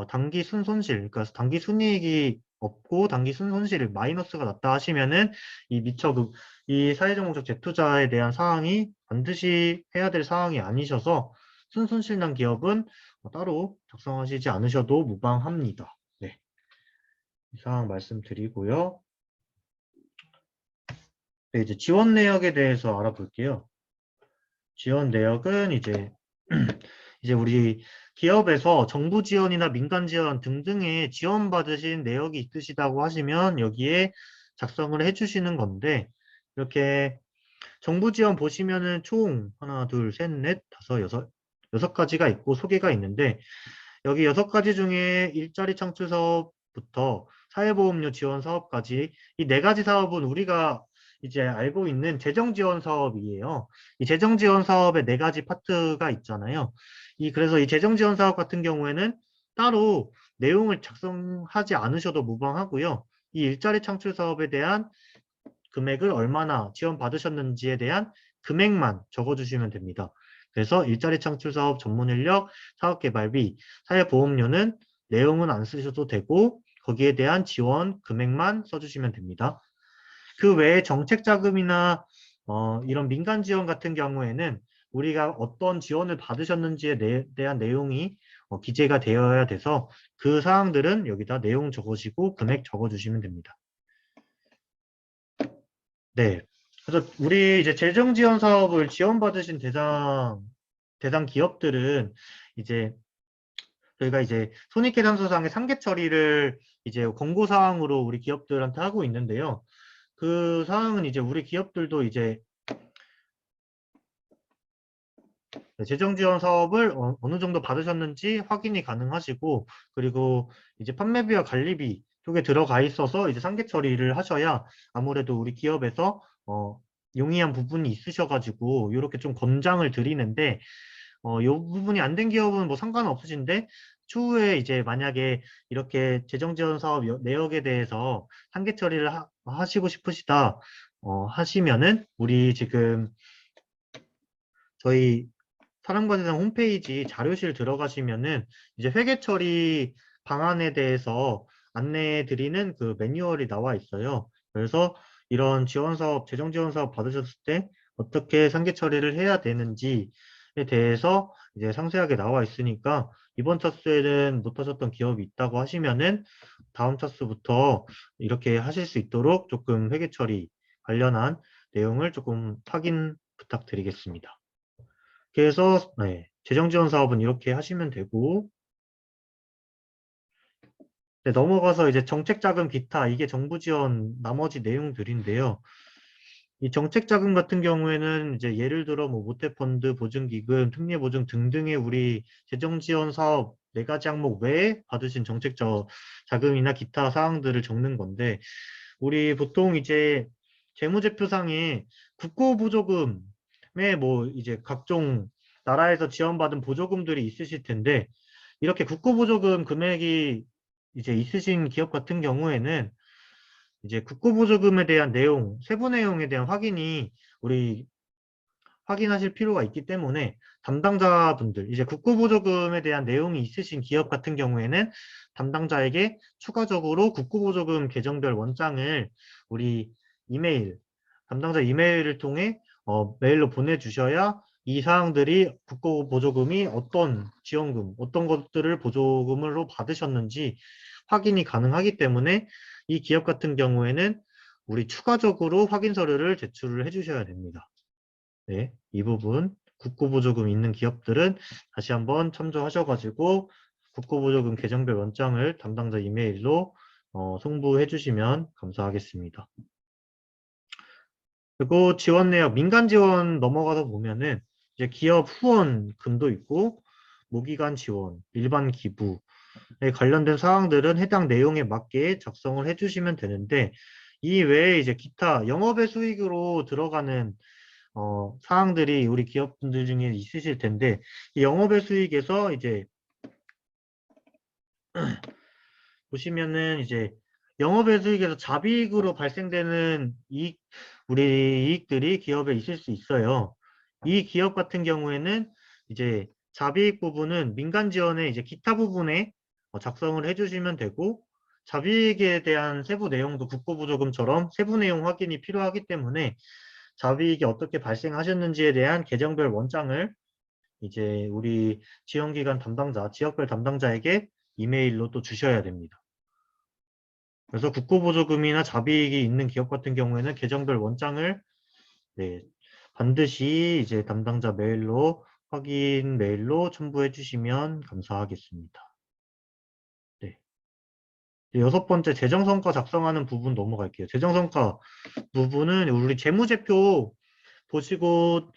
당기 순손실, 그러니까 당기 순이익이 없고 당기 순손실이 마이너스가 났다 하시면은 이 사회적 목적 재투자에 대한 사항이 반드시 해야 될 사항이 아니셔서 순손실 난 기업은 따로 작성하시지 않으셔도 무방합니다. 네, 이 사항 말씀드리고요. 네, 이제 지원 내역에 대해서 알아볼게요. 지원 내역은 이제 우리 기업에서 정부 지원이나 민간 지원 등등의 지원 받으신 내역이 있으시다고 하시면 여기에 작성을 해주시는 건데, 이렇게 정부 지원 보시면은 총 하나, 둘, 셋, 넷, 다섯, 여섯 가지가 있고 소개가 있는데, 여기 6가지 중에 일자리 창출 사업부터 사회보험료 지원 사업까지 이 4가지 사업은 우리가 이제 알고 있는 재정 지원 사업이에요. 이 재정 지원 사업에 4가지 파트가 있잖아요. 그래서 이 재정 지원 사업 같은 경우에는 따로 내용을 작성하지 않으셔도 무방하고요. 이 일자리 창출 사업에 대한 금액을 얼마나 지원받으셨는지에 대한 금액만 적어주시면 됩니다. 그래서 일자리 창출 사업 전문 인력, 사업 개발비, 사회보험료는 내용은 안 쓰셔도 되고 거기에 대한 지원 금액만 써주시면 됩니다. 그 외에 정책 자금이나 이런 민간 지원 같은 경우에는 우리가 어떤 지원을 받으셨는지에 대한 내용이 기재가 되어야 돼서 그 사항들은 여기다 내용 적으시고 금액 적어주시면 됩니다. 네. 그래서 우리 이제 재정 지원 사업을 지원받으신 대상 기업들은 이제 저희가 이제 손익계산서상의 상계 처리를 이제 권고 사항으로 우리 기업들한테 하고 있는데요. 그 사항은 이제 우리 기업들도 이제 재정 지원 사업을 어느 정도 받으셨는지 확인이 가능하시고, 그리고 이제 판매비와 관리비 쪽에 들어가 있어서 이제 상계 처리를 하셔야 아무래도 우리 기업에서 용이한 부분이 있으셔가지고 이렇게 좀 권장을 드리는데, 이 부분이 안 된 기업은 뭐 상관은 없으신데, 추후에 이제 만약에 이렇게 재정 지원 사업 내역에 대해서 상계 처리를 하시고 싶으시다 하시면은 우리 지금 저희 사랑받으상 홈페이지 자료실 들어가시면은 이제 회계 처리 방안에 대해서 안내해 드리는 그 매뉴얼이 나와 있어요. 그래서 이런 지원 사업, 재정 지원 사업 받으셨을 때 어떻게 상계 처리를 해야 되는지에 대해서 이제 상세하게 나와 있으니까 이번 차수에는 못 하셨던 기업이 있다고 하시면은 다음 차수부터 이렇게 하실 수 있도록 조금 회계 처리 관련한 내용을 조금 확인 부탁드리겠습니다. 그래서 네, 재정 지원 사업은 이렇게 하시면 되고, 네, 넘어가서 이제 정책 자금 기타, 이게 정부 지원 나머지 내용들인데요. 이 정책 자금 같은 경우에는 이제 예를 들어 뭐 모태펀드, 보증기금, 특례보증 등등의 우리 재정 지원 사업 네 가지 항목 외에 받으신 정책 자금이나 기타 사항들을 적는 건데, 우리 보통 이제 재무제표상에 국고보조금에 뭐 이제 각종 나라에서 지원받은 보조금들이 있으실 텐데, 이렇게 국고보조금 금액이 이제 있으신 기업 같은 경우에는 이제 국고보조금에 대한 내용, 세부 내용에 대한 확인이 우리 확인하실 필요가 있기 때문에 담당자분들, 이제 국고보조금에 대한 내용이 있으신 기업 같은 경우에는 담당자에게 추가적으로 국고보조금 계정별 원장을 우리 이메일, 담당자 이메일을 통해 메일로 보내주셔야 이 사항들이 국고보조금이 어떤 지원금, 어떤 것들을 보조금으로 받으셨는지 확인이 가능하기 때문에 이 기업 같은 경우에는 우리 추가적으로 확인 서류를 제출을 해주셔야 됩니다. 네, 이 부분 국고보조금 있는 기업들은 다시 한번 참조하셔가지고 국고보조금 계정별 원장을 담당자 이메일로 송부해 주시면 감사하겠습니다. 그리고 지원 내역, 민간 지원 넘어가서 보면은 이제 기업 후원금도 있고 무기간 지원, 일반 기부에 관련된 사항들은 해당 내용에 맞게 작성을 해주시면 되는데, 이 외에 이제 기타 영업의 수익으로 들어가는 사항들이 우리 기업분들 중에 있으실 텐데, 이 영업의 수익에서 이제 보시면은 이제 영업의 수익에서 잡이익으로 발생되는 우리 이익들이 기업에 있을 수 있어요. 이 기업 같은 경우에는 이제 잡이익 부분은 민간 지원의 이제 기타 부분에 작성을 해주시면 되고, 잡이익에 대한 세부 내용도 국고보조금처럼 세부 내용 확인이 필요하기 때문에 잡이익이 어떻게 발생하셨는지에 대한 계정별 원장을 이제 우리 지원기관 담당자, 지역별 담당자에게 이메일로 또 주셔야 됩니다. 그래서 국고보조금이나 잡이익이 있는 기업 같은 경우에는 계정별 원장을 네, 반드시 이제 담당자 메일로 확인 메일로 첨부해 주시면 감사하겠습니다. 네. 여섯 번째 재정성과 작성하는 부분 넘어갈게요. 재정성과 부분은 우리 재무제표 보시고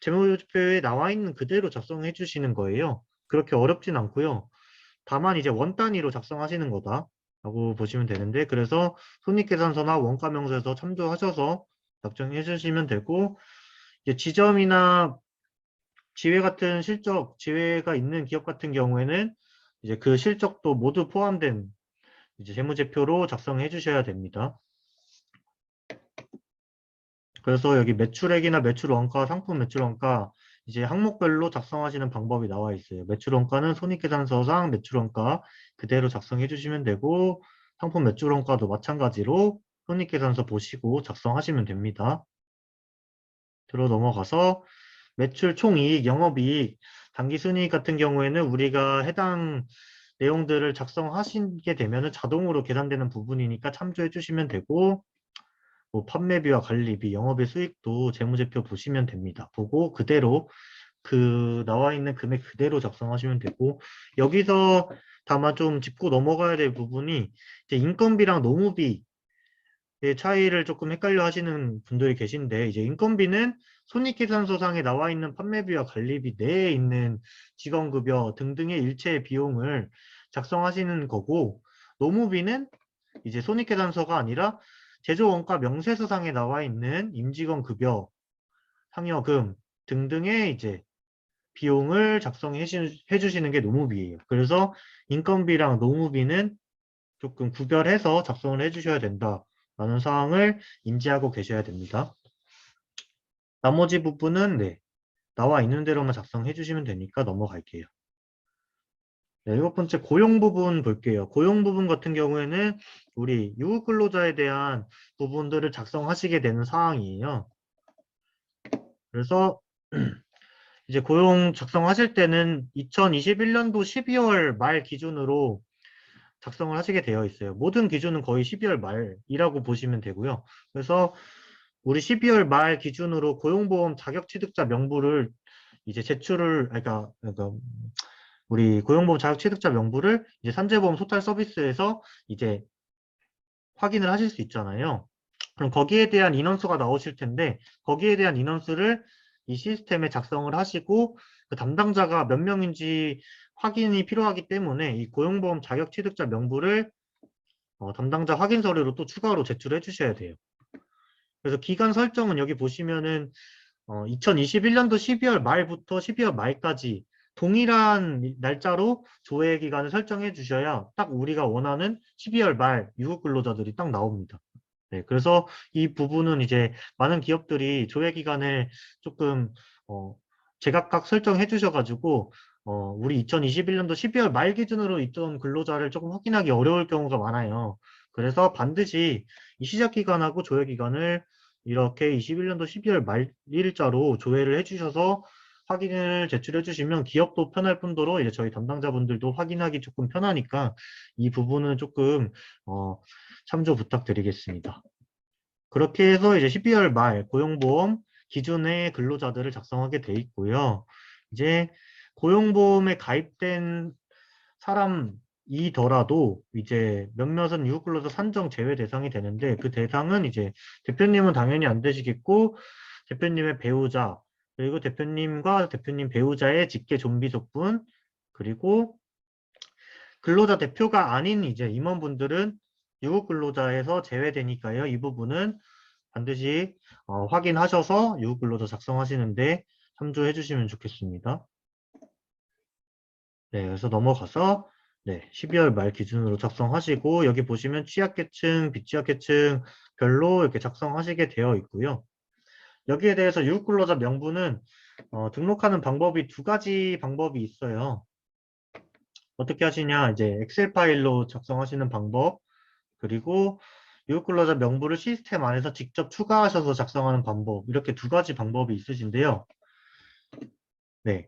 재무제표에 나와 있는 그대로 작성해 주시는 거예요. 그렇게 어렵진 않고요. 다만 이제 원 단위로 작성하시는 거다 라고 보시면 되는데, 그래서 손익계산서나 원가명세서 참조하셔서 작성해 주시면 되고, 이제 지점이나 지회 같은 실적, 지회가 있는 기업 같은 경우에는 이제 그 실적도 모두 포함된 이제 재무제표로 작성해 주셔야 됩니다. 그래서 여기 매출액이나 매출원가, 상품 매출원가 이제 항목별로 작성하시는 방법이 나와 있어요. 매출원가는 손익계산서상 매출원가 그대로 작성해 주시면 되고, 상품 매출원가도 마찬가지로 손익계산서 보시고 작성하시면 됩니다. 들어 넘어가서 매출 총이익, 영업이익, 당기순이익 같은 경우에는 우리가 해당 내용들을 작성하시게 되면 자동으로 계산되는 부분이니까 참조해 주시면 되고, 뭐 판매비와 관리비, 영업의 수익도 재무제표 보시면 됩니다. 보고 그대로 그 나와 있는 금액 그대로 작성하시면 되고 여기서 다만 좀 짚고 넘어가야 될 부분이 이제 인건비랑 노무비의 차이를 조금 헷갈려 하시는 분들이 계신데 이제 인건비는 손익계산서상에 나와 있는 판매비와 관리비 내에 있는 직원급여 등등의 일체의 비용을 작성하시는 거고 노무비는 이제 손익계산서가 아니라 제조원가 명세서상에 나와 있는 임직원 급여, 상여금 등등의 이제 비용을 작성해 주시는 게 노무비예요. 그래서 인건비랑 노무비는 조금 구별해서 작성을 해주셔야 된다라는 사항을 인지하고 계셔야 됩니다. 나머지 부분은 네, 나와 있는 대로만 작성해 주시면 되니까 넘어갈게요. 네, 7번째 고용 부분 볼게요. 고용 부분 같은 경우에는 우리 유급 근로자에 대한 부분들을 작성하시게 되는 사항이에요. 그래서 이제 고용 작성하실 때는 2021년도 12월 말 기준으로 작성을 하시게 되어 있어요. 모든 기준은 거의 12월 말이라고 보시면 되고요. 그래서 우리 12월 말 기준으로 고용보험 자격취득자 명부를 이제 제출을, 그러니까 우리 고용보험 자격취득자 명부를 이제 산재보험 소탈 서비스에서 이제 확인을 하실 수 있잖아요. 그럼 거기에 대한 인원수가 나오실 텐데 거기에 대한 인원수를 이 시스템에 작성을 하시고 그 담당자가 몇 명인지 확인이 필요하기 때문에 이 고용보험 자격취득자 명부를 담당자 확인 서류로 또 추가로 제출해 주셔야 돼요. 그래서 기간 설정은 여기 보시면은 2021년도 12월 말부터 12월 말까지 동일한 날짜로 조회 기간을 설정해 주셔야 딱 우리가 원하는 12월 말 유급 근로자들이 딱 나옵니다. 네, 그래서 이 부분은 이제 많은 기업들이 조회 기간을 조금 제각각 설정해 주셔가지고 우리 2021년도 12월 말 기준으로 있던 근로자를 조금 확인하기 어려울 경우가 많아요. 그래서 반드시 이 시작 기간하고 조회 기간을 이렇게 21년도 12월 말 일자로 조회를 해주셔서 확인을 제출해 주시면 기업도 편할 뿐더러 이제 저희 담당자분들도 확인하기 조금 편하니까 이 부분은 조금 참조 부탁드리겠습니다. 그렇게 해서 이제 12월 말 고용보험 기준의 근로자들을 작성하게 돼 있고요. 이제 고용보험에 가입된 사람이더라도 이제 몇몇은 유급근로자 산정 제외 대상이 되는데 그 대상은 이제 대표님은 당연히 안 되시겠고 대표님의 배우자 그리고 대표님과 대표님 배우자의 직계 좀비 속분 그리고 근로자 대표가 아닌 이제 임원분들은 유급 근로자에서 제외되니까요. 이 부분은 반드시 확인하셔서 유급 근로자 작성하시는데 참조해 주시면 좋겠습니다. 네, 그래서 넘어가서 네, 12월 말 기준으로 작성하시고 여기 보시면 취약계층, 비취약계층 별로 이렇게 작성하시게 되어 있고요. 여기에 대해서 유급 근로자 명부는 등록하는 방법이 두 가지 방법이 있어요. 어떻게 하시냐 이제 엑셀 파일로 작성하시는 방법 그리고 유급근로자 명부를 시스템 안에서 직접 추가하셔서 작성하는 방법 이렇게 두 가지 방법이 있으신데요. 네,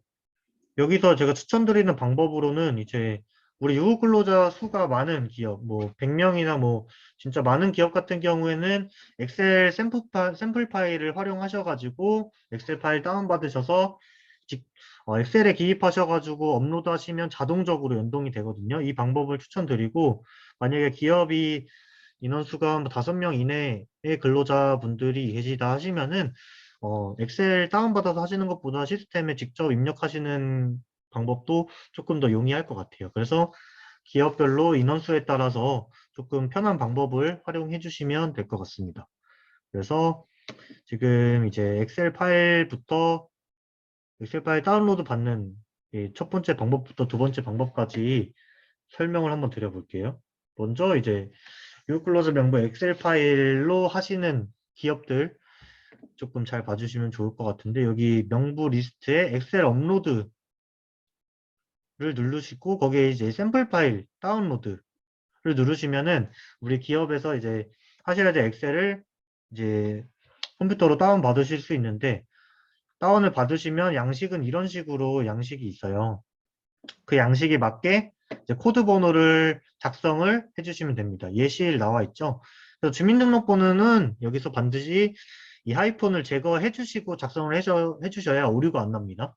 여기서 제가 추천드리는 방법으로는 이제 우리 유급근로자 수가 많은 기업 뭐 100명이나 뭐 진짜 많은 기업 같은 경우에는 엑셀 샘플 파일을 활용하셔가지고 엑셀 파일 다운받으셔서 엑셀에 기입하셔가지고 업로드 하시면 자동적으로 연동이 되거든요. 이 방법을 추천드리고 만약에 기업이 인원수가 뭐 5명 이내의 근로자분들이 계시다 하시면은 엑셀 다운받아서 하시는 것보다 시스템에 직접 입력하시는 방법도 조금 더 용이할 것 같아요. 그래서 기업별로 인원수에 따라서 조금 편한 방법을 활용해 주시면 될 것 같습니다. 그래서 지금 이제 엑셀 파일 다운로드 받는 이첫 번째 방법부터 두 번째 방법까지 설명을 한번 드려볼게요. 먼저 이제 유클로즈 명부 엑셀 파일로 하시는 기업들 조금 잘 봐주시면 좋을 것 같은데 여기 명부 리스트에 엑셀 업로드를 누르시고 거기에 이제 샘플 파일 다운로드를 누르시면은 우리 기업에서 이제 하셔야 될 엑셀을 이제 컴퓨터로 다운 받으실 수 있는데 다운을 받으시면 양식은 이런 식으로 양식이 있어요. 그 양식에 맞게 이제 코드 번호를 작성을 해주시면 됩니다. 예시일 나와 있죠. 그래서 주민등록번호는 여기서 반드시 이 하이폰을 제거해 주시고 작성을 해주셔야 오류가 안 납니다.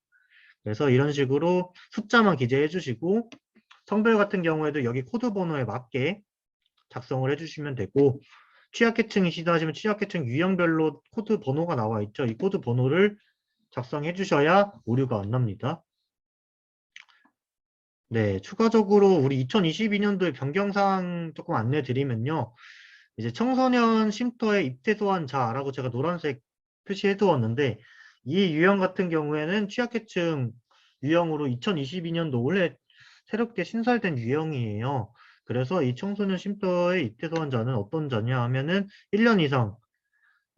그래서 이런 식으로 숫자만 기재해 주시고 성별 같은 경우에도 여기 코드 번호에 맞게 작성을 해주시면 되고 취약계층이시다 하시면 취약계층 유형별로 코드 번호가 나와 있죠. 이 코드 번호를 작성해 주셔야 오류가 안 납니다. 네, 추가적으로 우리 2022년도에 변경사항 조금 안내 드리면요. 이제 청소년 쉼터에 입대 소환 자라고 제가 노란색 표시해 두었는데 이 유형 같은 경우에는 취약계층 유형으로 2022년도 올해 새롭게 신설된 유형이에요. 그래서 이 청소년 쉼터에 입대 소환자는 어떤 자냐 하면은 1년 이상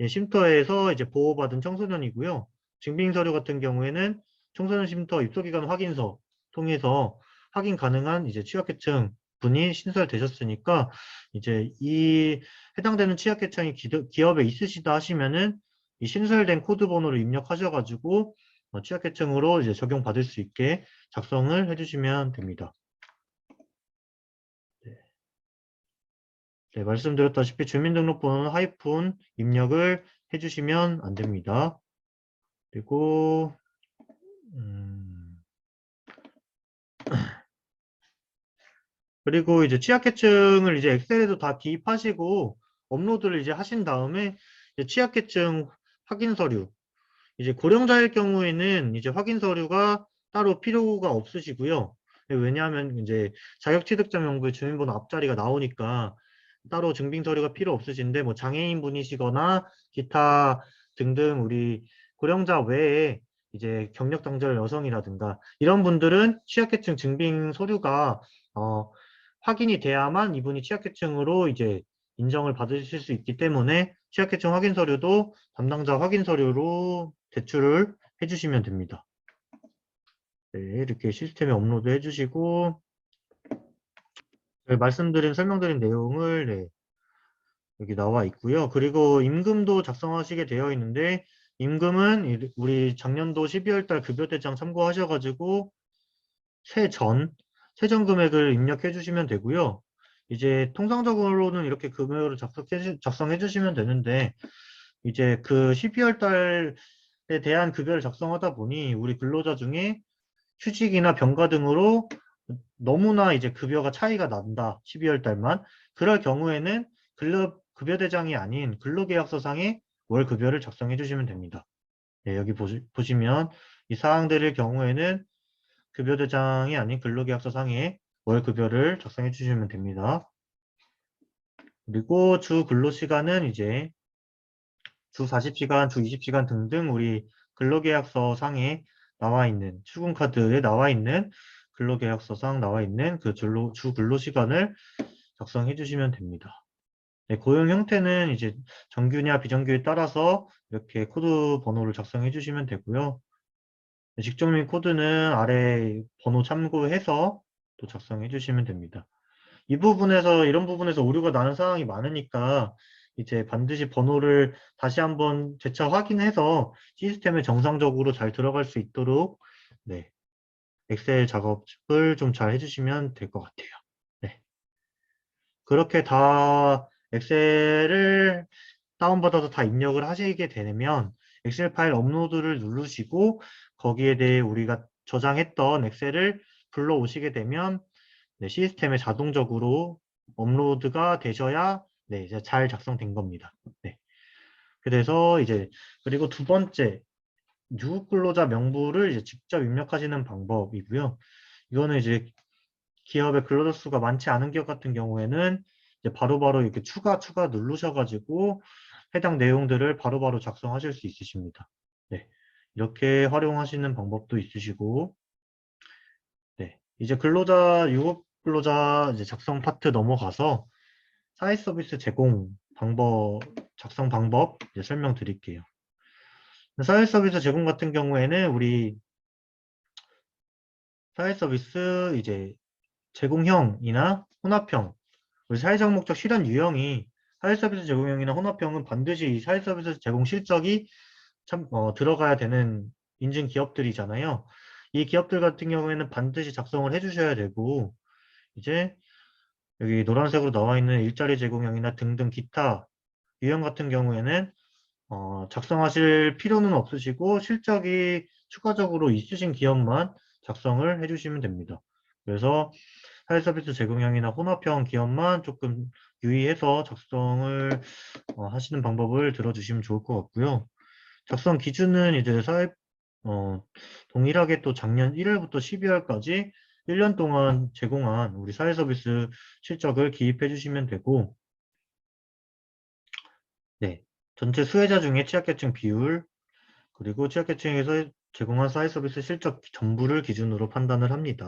쉼터에서 이제 보호받은 청소년이고요. 증빙서류 같은 경우에는 청소년 쉼터 입소기간 확인서 통해서 확인 가능한 이제 취약계층 분이 신설되셨으니까 이제 이 해당되는 취약계층이 기업에 있으시다 하시면은 이 신설된 코드 번호를 입력하셔가지고 취약계층으로 이제 적용받을 수 있게 작성을 해주시면 됩니다. 네, 말씀드렸다시피 주민등록번호는 하이폰 입력을 해주시면 안 됩니다. 그리고 그리고 이제 취약계층을 이제 엑셀에도 다 기입하시고 업로드를 이제 하신 다음에 이제 취약계층 확인 서류 이제 고령자일 경우에는 이제 확인 서류가 따로 필요가 없으시고요. 왜냐하면 이제 자격취득자 명부에 주민번호 앞자리가 나오니까 따로 증빙 서류가 필요 없으신데 뭐 장애인 분이시거나 기타 등등 우리 고령자 외에 이제 경력 단절 여성이라든가 이런 분들은 취약계층 증빙 서류가 확인이 돼야만 이분이 취약계층으로 이제 인정을 받으실 수 있기 때문에 취약계층 확인 서류도 담당자 확인 서류로 제출을 해주시면 됩니다. 네, 이렇게 시스템에 업로드 해주시고 네, 설명드린 내용을 네, 여기 나와 있고요. 그리고 임금도 작성하시게 되어 있는데 임금은 우리 작년도 12월 달 급여대장 참고하셔가지고 세전 금액을 입력해 주시면 되고요. 이제 통상적으로는 이렇게 금액을 작성해 주시면 되는데 이제 그 12월 달에 대한 급여를 작성하다 보니 우리 근로자 중에 휴직이나 병가 등으로 너무나 이제 급여가 차이가 난다. 12월 달만. 그럴 경우에는 급여대장이 아닌 근로계약서상의 월 급여를 작성해 주시면 됩니다. 네, 여기 보시면 이 사항들의 경우에는 급여대장이 아닌 근로계약서상의 월 급여를 작성해 주시면 됩니다. 그리고 주 근로시간은 이제 주 40시간, 주 20시간 등등 우리 근로계약서 상에 나와 있는 출근카드에 나와 있는 근로계약서상 나와 있는 그 주 근로시간을 작성해 주시면 됩니다. 네, 고용 형태는 이제 정규냐 비정규에 따라서 이렇게 코드 번호를 작성해 주시면 되고요. 네, 직종 및 코드는 아래 번호 참고해서 또 작성해 주시면 됩니다. 이런 부분에서 오류가 나는 상황이 많으니까 이제 반드시 번호를 다시 한번 재차 확인해서 시스템에 정상적으로 잘 들어갈 수 있도록 네, 엑셀 작업을 좀 잘 해주시면 될 것 같아요. 네. 그렇게 다 엑셀을 다운받아서 다 입력을 하시게 되면 엑셀 파일 업로드를 누르시고 거기에 대해 우리가 저장했던 엑셀을 불러오시게 되면 네, 시스템에 자동적으로 업로드가 되셔야 네, 이제 잘 작성된 겁니다. 네. 그래서 이제 그리고 두 번째 유급 근로자 명부를 이제 직접 입력하시는 방법이고요. 이거는 이제 기업의 근로자 수가 많지 않은 기업 같은 경우에는 이제 바로바로 이렇게 추가 누르셔가지고 해당 내용들을 바로바로 작성하실 수 있으십니다. 네. 이렇게 활용하시는 방법도 있으시고 네. 이제 유급 근로자 이제 작성 파트 넘어가서 사회 서비스 제공 작성 방법 이제 설명드릴게요. 사회 서비스 제공 같은 경우에는 우리 사회 서비스 이제 제공형이나 혼합형, 우리 사회적 목적 실현 유형이 사회 서비스 제공형이나 혼합형은 반드시 이 사회 서비스 제공 실적이 들어가야 되는 인증 기업들이잖아요. 이 기업들 같은 경우에는 반드시 작성을 해주셔야 되고 이제 여기 노란색으로 나와 있는 일자리 제공형이나 등등 기타 유형 같은 경우에는 작성하실 필요는 없으시고 실적이 추가적으로 있으신 기업만 작성을 해주시면 됩니다. 그래서 사회 서비스 제공형이나 혼합형 기업만 조금 유의해서 작성을 하시는 방법을 들어주시면 좋을 것 같고요. 작성 기준은 이제 동일하게 또 작년 1월부터 12월까지 1년 동안 제공한 우리 사회 서비스 실적을 기입해 주시면 되고, 네. 전체 수혜자 중에 취약계층 비율, 그리고 취약계층에서 제공한 사회 서비스 실적 전부를 기준으로 판단을 합니다.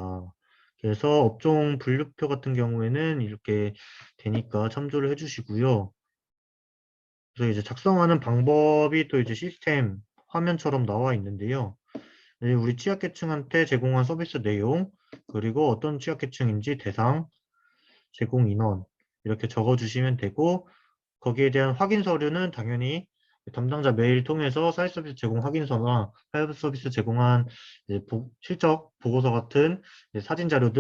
그래서 업종 분류표 같은 경우에는 이렇게 되니까 참조를 해주시고요. 그래서 이제 작성하는 방법이 또 이제 시스템 화면처럼 나와 있는데요. 우리 취약계층한테 제공한 서비스 내용, 그리고 어떤 취약계층인지 대상, 제공 인원 이렇게 적어주시면 되고, 거기에 대한 확인 서류는 당연히 담당자 메일 통해서 사이트 서비스 제공 확인서나 사이트 서비스 제공한 실적 보고서 같은 사진 자료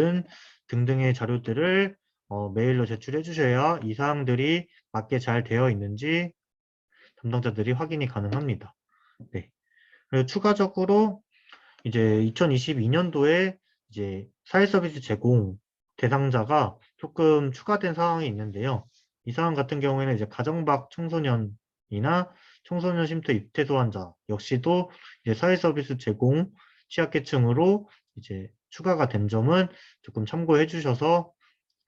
등등의 자료들을 메일로 제출해 주셔야 이 사항들이 맞게 잘 되어 있는지 담당자들이 확인이 가능합니다. 네. 그리고 추가적으로 이제 2022년도에 이제 사회 서비스 제공 대상자가 조금 추가된 사항이 있는데요. 이 사항 같은 경우에는 이제 가정박 청소년이나 청소년 쉼터 입퇴 소환자 역시도 이제 사회 서비스 제공 취약계층으로 이제 추가가 된 점은 조금 참고해 주셔서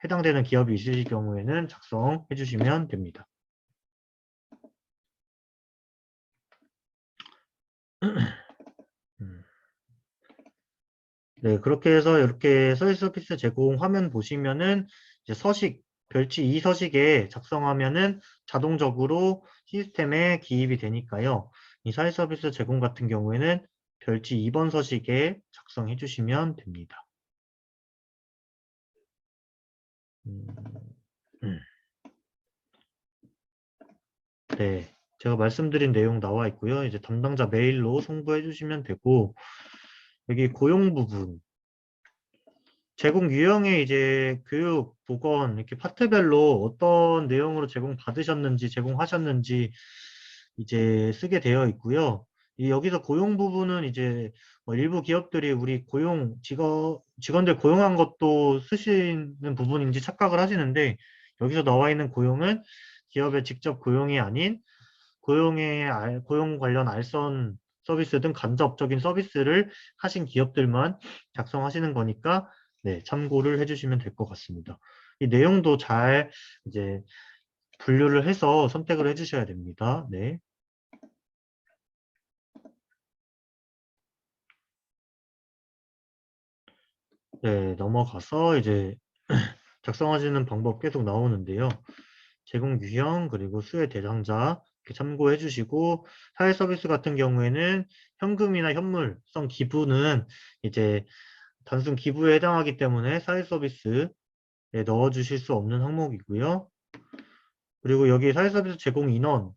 해당되는 기업이 있으실 경우에는 작성해 주시면 됩니다. 음. 네, 그렇게 해서 이렇게 서비스 제공 화면 보시면은 이제 서식, 별지 2서식에 작성하면은 자동적으로 시스템에 기입이 되니까요. 이 사회 서비스 제공 같은 경우에는 별지 2번 서식에 작성해 주시면 됩니다. 음, 음. 네, 제가 말씀드린 내용 나와 있고요. 이제 담당자 메일로 송부해 주시면 되고, 여기 고용 부분, 제공 유형의 이제 교육, 보건, 이렇게 파트별로 어떤 내용으로 제공받으셨는지, 제공하셨는지 이제 쓰게 되어 있고요. 여기서 고용 부분은 이제 일부 기업들이 우리 직원들 고용한 것도 쓰시는 부분인지 착각을 하시는데, 여기서 나와 있는 고용은 기업의 직접 고용이 아닌 고용 관련 알선 서비스 등 간접적인 서비스를 하신 기업들만 작성하시는 거니까 네, 참고를 해주시면 될 것 같습니다. 이 내용도 잘 이제 분류를 해서 선택을 해주셔야 됩니다. 네. 네, 넘어가서 이제 작성하시는 방법 계속 나오는데요. 제공 유형 그리고 수혜 대상자 이렇게 참고해 주시고 사회 서비스 같은 경우에는 현금이나 현물성 기부는 이제 단순 기부에 해당하기 때문에 사회 서비스에 넣어 주실 수 없는 항목이고요. 그리고 여기 사회 서비스 제공 인원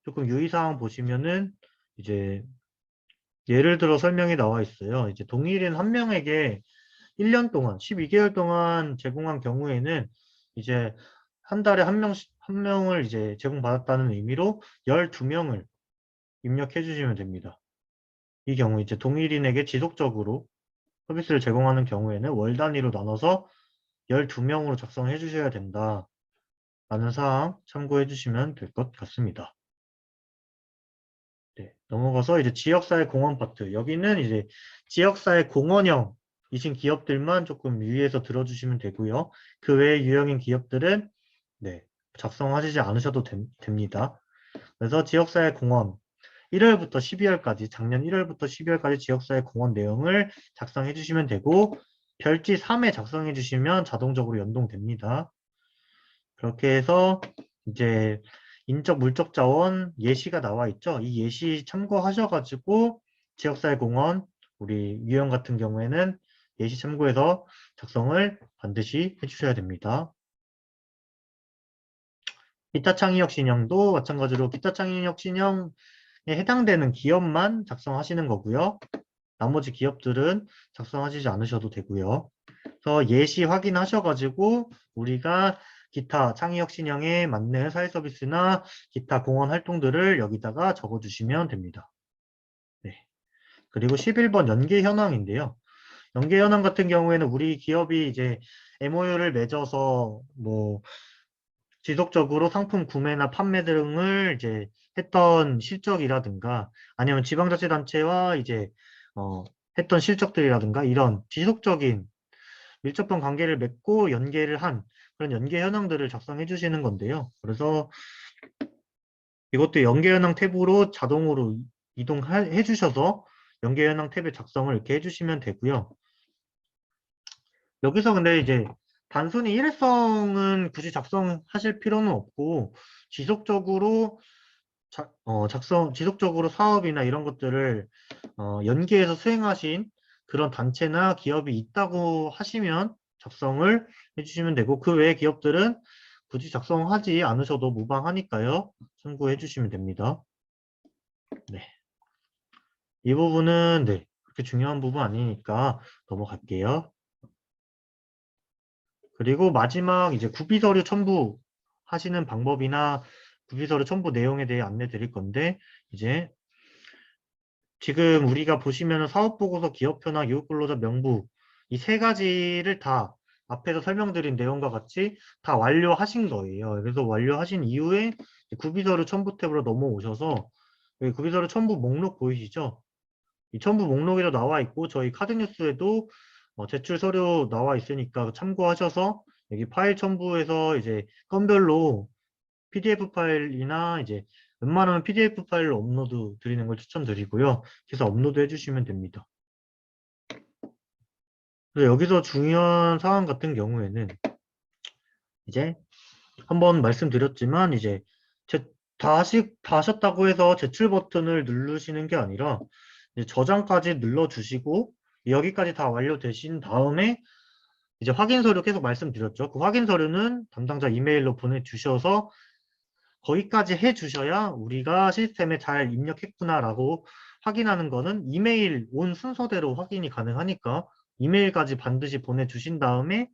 조금 유의사항 보시면은 이제 예를 들어 설명이 나와 있어요. 이제 동일인 한 명에게 1년 동안 12개월 동안 제공한 경우에는 이제 한 달에 한 명을 이제 제공받았다는 의미로 12명을 입력해 주시면 됩니다. 이 경우 이제 동일인에게 지속적으로 서비스를 제공하는 경우에는 월 단위로 나눠서 12명으로 작성해 주셔야 된다. 라는 사항 참고해 주시면 될 것 같습니다. 네, 넘어가서 이제 지역사회 공헌 파트. 여기는 이제 지역사회 공헌형이신 기업들만 조금 유의해서 들어주시면 되고요. 그 외에 유형인 기업들은 네, 작성하시지 않으셔도 됩니다. 그래서 지역사회 공헌 1월부터 12월까지 작년 1월부터 12월까지 지역사회 공헌 내용을 작성해 주시면 되고 별지 3에 작성해 주시면 자동적으로 연동됩니다. 그렇게 해서 이제 인적 물적 자원 예시가 나와 있죠. 이 예시 참고하셔가지고 지역사회 공헌 우리 유형 같은 경우에는 예시 참고해서 작성을 반드시 해주셔야 됩니다. 기타 창의력 신형도 마찬가지로 기타 창의력 신형에 해당되는 기업만 작성하시는 거고요. 나머지 기업들은 작성하시지 않으셔도 되고요. 예시 확인하셔가지고 우리가 기타 창의혁신형에 맞는 사회 서비스나 기타 공헌 활동들을 여기다가 적어주시면 됩니다. 네. 그리고 11번 연계 현황인데요. 연계 현황 같은 경우에는 우리 기업이 이제 MOU를 맺어서 뭐 지속적으로 상품 구매나 판매 등을 이제 했던 실적이라든가 아니면 지방자치단체와 이제 했던 실적들이라든가 이런 지속적인 밀접한 관계를 맺고 연계를 한 그런 연계 현황들을 작성해 주시는 건데요. 그래서 이것도 연계 현황 탭으로 자동으로 이동해 주셔서 연계 현황 탭의 작성을 이렇게 해주시면 되고요. 여기서 근데 이제 단순히 일회성은 굳이 작성하실 필요는 없고 지속적으로 지속적으로 사업이나 이런 것들을 연계해서 수행하신 그런 단체나 기업이 있다고 하시면 작성을 해주시면 되고 그 외의 기업들은 굳이 작성하지 않으셔도 무방하니까요. 참고해 주시면 됩니다. 네. 이 부분은 네, 그렇게 중요한 부분 아니니까 넘어갈게요. 그리고 마지막 이제 구비서류 첨부 하시는 방법이나 구비서류 첨부 내용에 대해 안내 드릴 건데 이제 지금 우리가 보시면 사업보고서, 기업표나 유급근로자 명부 이 세 가지를 다 앞에서 설명드린 내용과 같이 다 완료하신 거예요. 그래서 완료하신 이후에 구비서류 첨부 탭으로 넘어오셔서 여기 구비서류 첨부 목록 보이시죠? 이 첨부 목록에도 나와 있고 저희 카드뉴스에도 제출 서류 나와 있으니까 참고하셔서 여기 파일 첨부에서 이제 건별로 PDF 파일이나 이제 웬만하면 PDF 파일로 업로드 드리는 걸 추천드리고요. 그래서 업로드 해주시면 됩니다. 그래서 여기서 중요한 사항 같은 경우에는 이제 한번 말씀드렸지만 이제 다 하셨다고 해서 제출 버튼을 누르시는 게 아니라 이제 저장까지 눌러주시고 여기까지 다 완료되신 다음에 이제 확인 서류 계속 말씀드렸죠. 그 확인 서류는 담당자 이메일로 보내주셔서 거기까지 해주셔야 우리가 시스템에 잘 입력했구나라고 확인하는 거는 이메일 온 순서대로 확인이 가능하니까 이메일까지 반드시 보내주신 다음에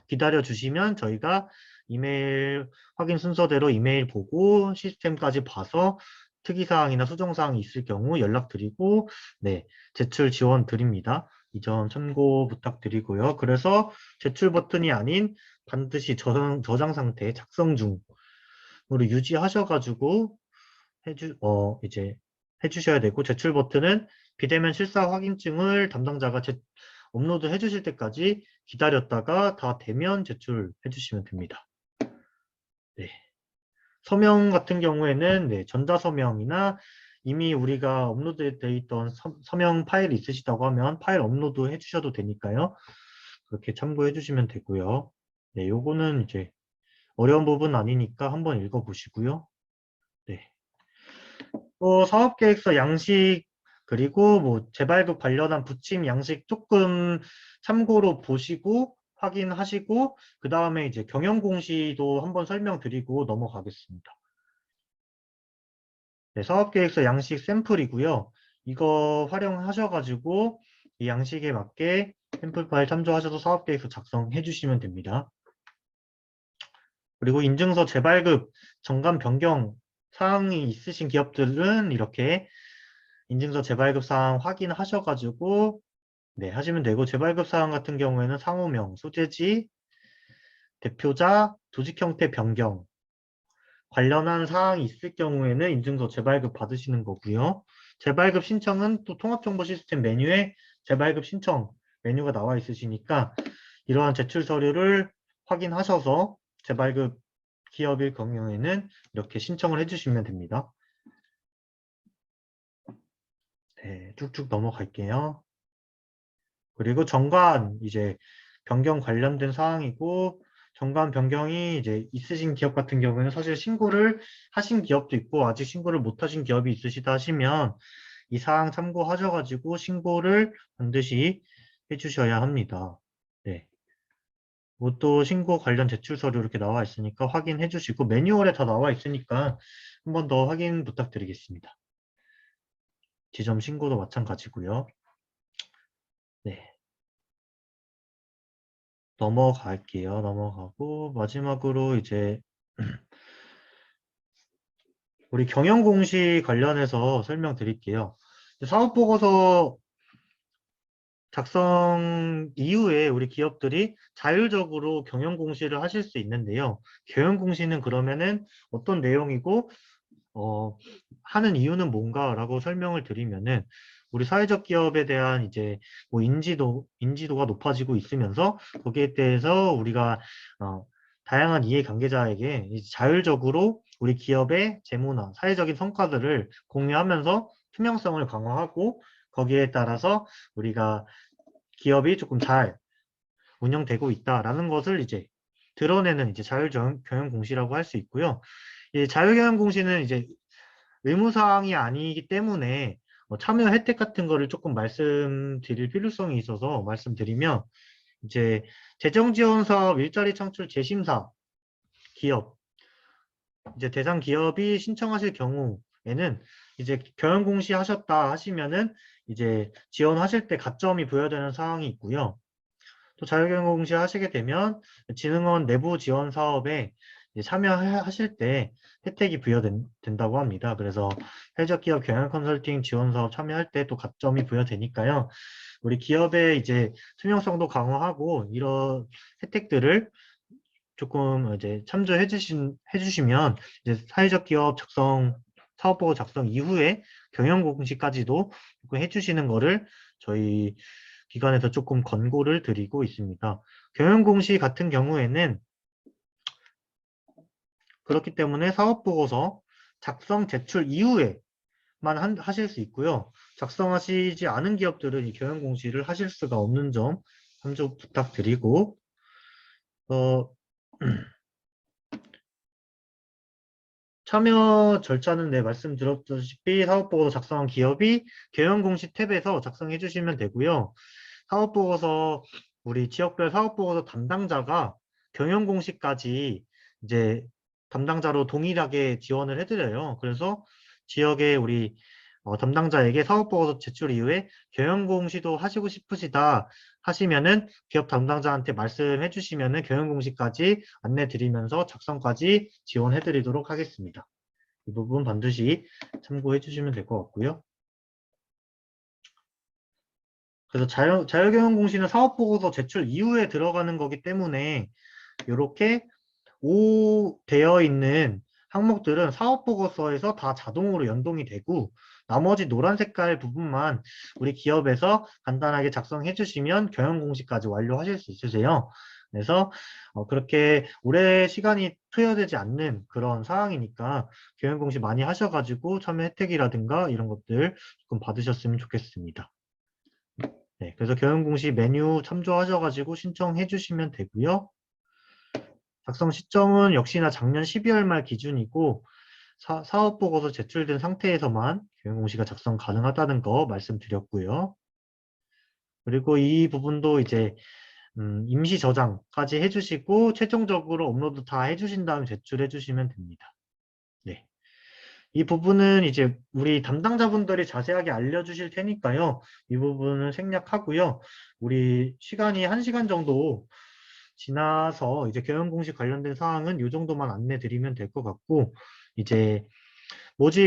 기다려 주시면 저희가 이메일 확인 순서대로 이메일 보고 시스템까지 봐서 특이사항이나 수정사항이 있을 경우 연락드리고 네, 제출 지원 드립니다. 이 점 참고 부탁드리고요. 그래서 제출 버튼이 아닌 반드시 저장 상태 작성 중으로 유지하셔가지고 이제 해주셔야 되고 제출 버튼은 비대면 실사 확인증을 담당자가 업로드 해주실 때까지 기다렸다가 다 되면 제출해 주시면 됩니다. 네. 서명 같은 경우에는 네, 전자서명이나 이미 우리가 업로드되어 있던 서명 파일이 있으시다고 하면 파일 업로드 해주셔도 되니까요. 그렇게 참고해 주시면 되고요. 네, 요거는 이제 어려운 부분 아니니까 한번 읽어보시고요. 네. 사업계획서 양식 그리고 뭐 재발급 관련한 부침 양식 조금 참고로 보시고 확인하시고 그 다음에 이제 경영공시도 한번 설명드리고 넘어가겠습니다. 네, 사업계획서 양식 샘플이고요. 이거 활용하셔가지고 이 양식에 맞게 샘플 파일 참조하셔서 사업계획서 작성해 주시면 됩니다. 그리고 인증서 재발급, 정관 변경 사항이 있으신 기업들은 이렇게 인증서 재발급 사항 확인하셔가지고 네, 하시면 되고 재발급 사항 같은 경우에는 상호명, 소재지, 대표자, 조직 형태 변경 관련한 사항이 있을 경우에는 인증서 재발급 받으시는 거고요. 재발급 신청은 또 통합정보 시스템 메뉴에 재발급 신청 메뉴가 나와 있으시니까 이러한 제출 서류를 확인하셔서 재발급 기업일 경우에는 이렇게 신청을 해주시면 됩니다. 네, 쭉쭉 넘어갈게요. 그리고 정관 이제 변경 관련된 사항이고 정관 변경이 이제 있으신 기업 같은 경우에는 사실 신고를 하신 기업도 있고 아직 신고를 못 하신 기업이 있으시다 하시면 이 사항 참고하셔가지고 신고를 반드시 해주셔야 합니다. 네. 뭐 또 신고 관련 제출 서류 이렇게 나와 있으니까 확인해 주시고 매뉴얼에 다 나와 있으니까 한 번 더 확인 부탁드리겠습니다. 지점 신고도 마찬가지고요. 네. 넘어갈게요. 넘어가고 마지막으로 이제 우리 경영 공시 관련해서 설명드릴게요. 사업보고서 작성 이후에 우리 기업들이 자율적으로 경영 공시를 하실 수 있는데요. 경영 공시는 그러면은 어떤 내용이고 하는 이유는 뭔가라고 설명을 드리면은 우리 사회적 기업에 대한 이제 뭐 인지도가 높아지고 있으면서 거기에 대해서 우리가 다양한 이해관계자에게 이제 자율적으로 우리 기업의 재무나 사회적인 성과들을 공유하면서 투명성을 강화하고 거기에 따라서 우리가 기업이 조금 잘 운영되고 있다라는 것을 이제 드러내는 이제 자율경영 공시라고 할 수 있고요. 이 자율경영 공시는 이제 의무사항이 아니기 때문에 참여 혜택 같은 거를 조금 말씀드릴 필요성이 있어서 말씀드리면 이제 재정지원사업 일자리 창출 재심사 기업 이제 대상 기업이 신청하실 경우에는 이제 경영 공시 하셨다 하시면은 이제 지원하실 때 가점이 부여되는 사항이 있고요. 또 자율경영 공시 하시게 되면 진흥원 내부 지원 사업에 이제 참여하실 때 혜택이 부여된다고 합니다. 그래서 해적 기업 경영 컨설팅 지원 사업 참여할 때 또 가점이 부여되니까요. 우리 기업의 이제 투명성도 강화하고 이런 혜택들을 조금 이제 해주시면 이제 사회적 기업 작성 사업보고 작성 이후에 경영 공시까지도 조금 해주시는 거를 저희 기관에서 조금 권고를 드리고 있습니다. 경영 공시 같은 경우에는 그렇기 때문에 사업보고서 작성 제출 이후에만 하실 수 있고요. 작성하시지 않은 기업들은 이 경영 공시를 하실 수가 없는 점 참조 부탁드리고 어, 참여 절차는 네, 말씀드렸다시피 사업보고서 작성한 기업이 경영공시 탭에서 작성해 주시면 되고요. 사업보고서 우리 지역별 사업보고서 담당자가 경영공시까지 이제 담당자로 동일하게 지원을 해드려요. 그래서 지역의 우리 담당자에게 사업보고서 제출 이후에 경영공시도 하시고 싶으시다 하시면은 기업 담당자한테 말씀해 주시면은 경영공시까지 안내 드리면서 작성까지 지원해 드리도록 하겠습니다. 이 부분 반드시 참고해 주시면 될 것 같고요. 그래서 자율경영공시는 사업보고서 제출 이후에 들어가는 거기 때문에 이렇게 O 되어 있는 항목들은 사업보고서에서 다 자동으로 연동이 되고 나머지 노란 색깔 부분만 우리 기업에서 간단하게 작성해 주시면 경영공시까지 완료하실 수 있으세요. 그래서 그렇게 오래 시간이 투여되지 않는 그런 상황이니까 경영공시 많이 하셔가지고 참여 혜택이라든가 이런 것들 조금 받으셨으면 좋겠습니다. 네, 그래서 경영공시 메뉴 참조하셔가지고 신청해 주시면 되고요. 작성 시점은 역시나 작년 12월 말 기준이고 사업보고서 제출된 상태에서만 경영공시가 작성 가능하다는 거 말씀드렸고요. 그리고 이 부분도 이제 임시 저장까지 해주시고 최종적으로 업로드 다 해주신 다음 제출해 주시면 됩니다. 네. 이 부분은 이제 우리 담당자분들이 자세하게 알려주실 테니까요. 이 부분은 생략하고요. 우리 시간이 1시간 정도 지나서 이제 경영공시 관련된 사항은 이 정도만 안내 드리면 될 것 같고 이제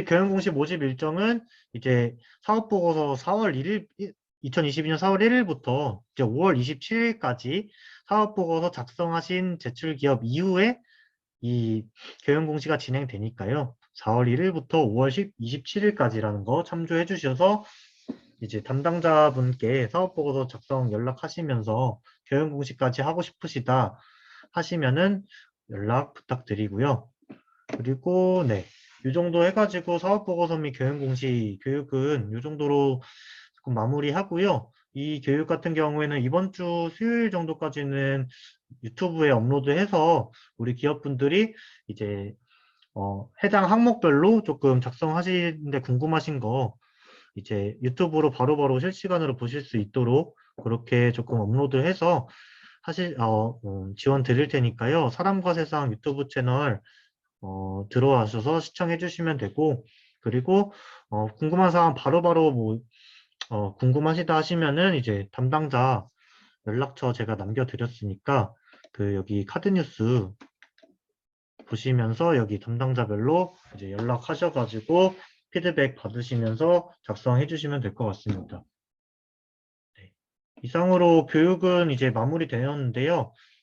경영공시 모집 일정은 이제 사업보고서 2022년 4월 1일부터 이제 5월 27일까지 사업보고서 작성하신 제출기업 이후에 이 경영공시가 진행되니까요. 4월 1일부터 5월 27일까지라는 거 참조해 주셔서 이제 담당자분께 사업보고서 작성 연락하시면서 경영공시까지 하고 싶으시다 하시면은 연락 부탁드리고요. 그리고 네, 이 정도 해가지고 사업보고서 및 경영공시 교육은 이 정도로 조금 마무리하고요. 이 교육 같은 경우에는 이번 주 수요일 정도까지는 유튜브에 업로드해서 우리 기업분들이 이제 해당 항목별로 조금 작성하시는데 궁금하신 거 이제 유튜브로 바로바로 실시간으로 보실 수 있도록 그렇게 조금 업로드해서 지원 드릴 테니까요. 사람과 세상 유튜브 채널 들어와셔서 시청해 주시면 되고 그리고 궁금한 사항 바로바로 뭐 궁금하시다 하시면은 이제 담당자 연락처 제가 남겨드렸으니까 그 여기 카드뉴스 보시면서 여기 담당자별로 이제 연락하셔가지고 피드백 받으시면서 작성해 주시면 될 것 같습니다. 네. 이상으로 교육은 이제 마무리되었는데요.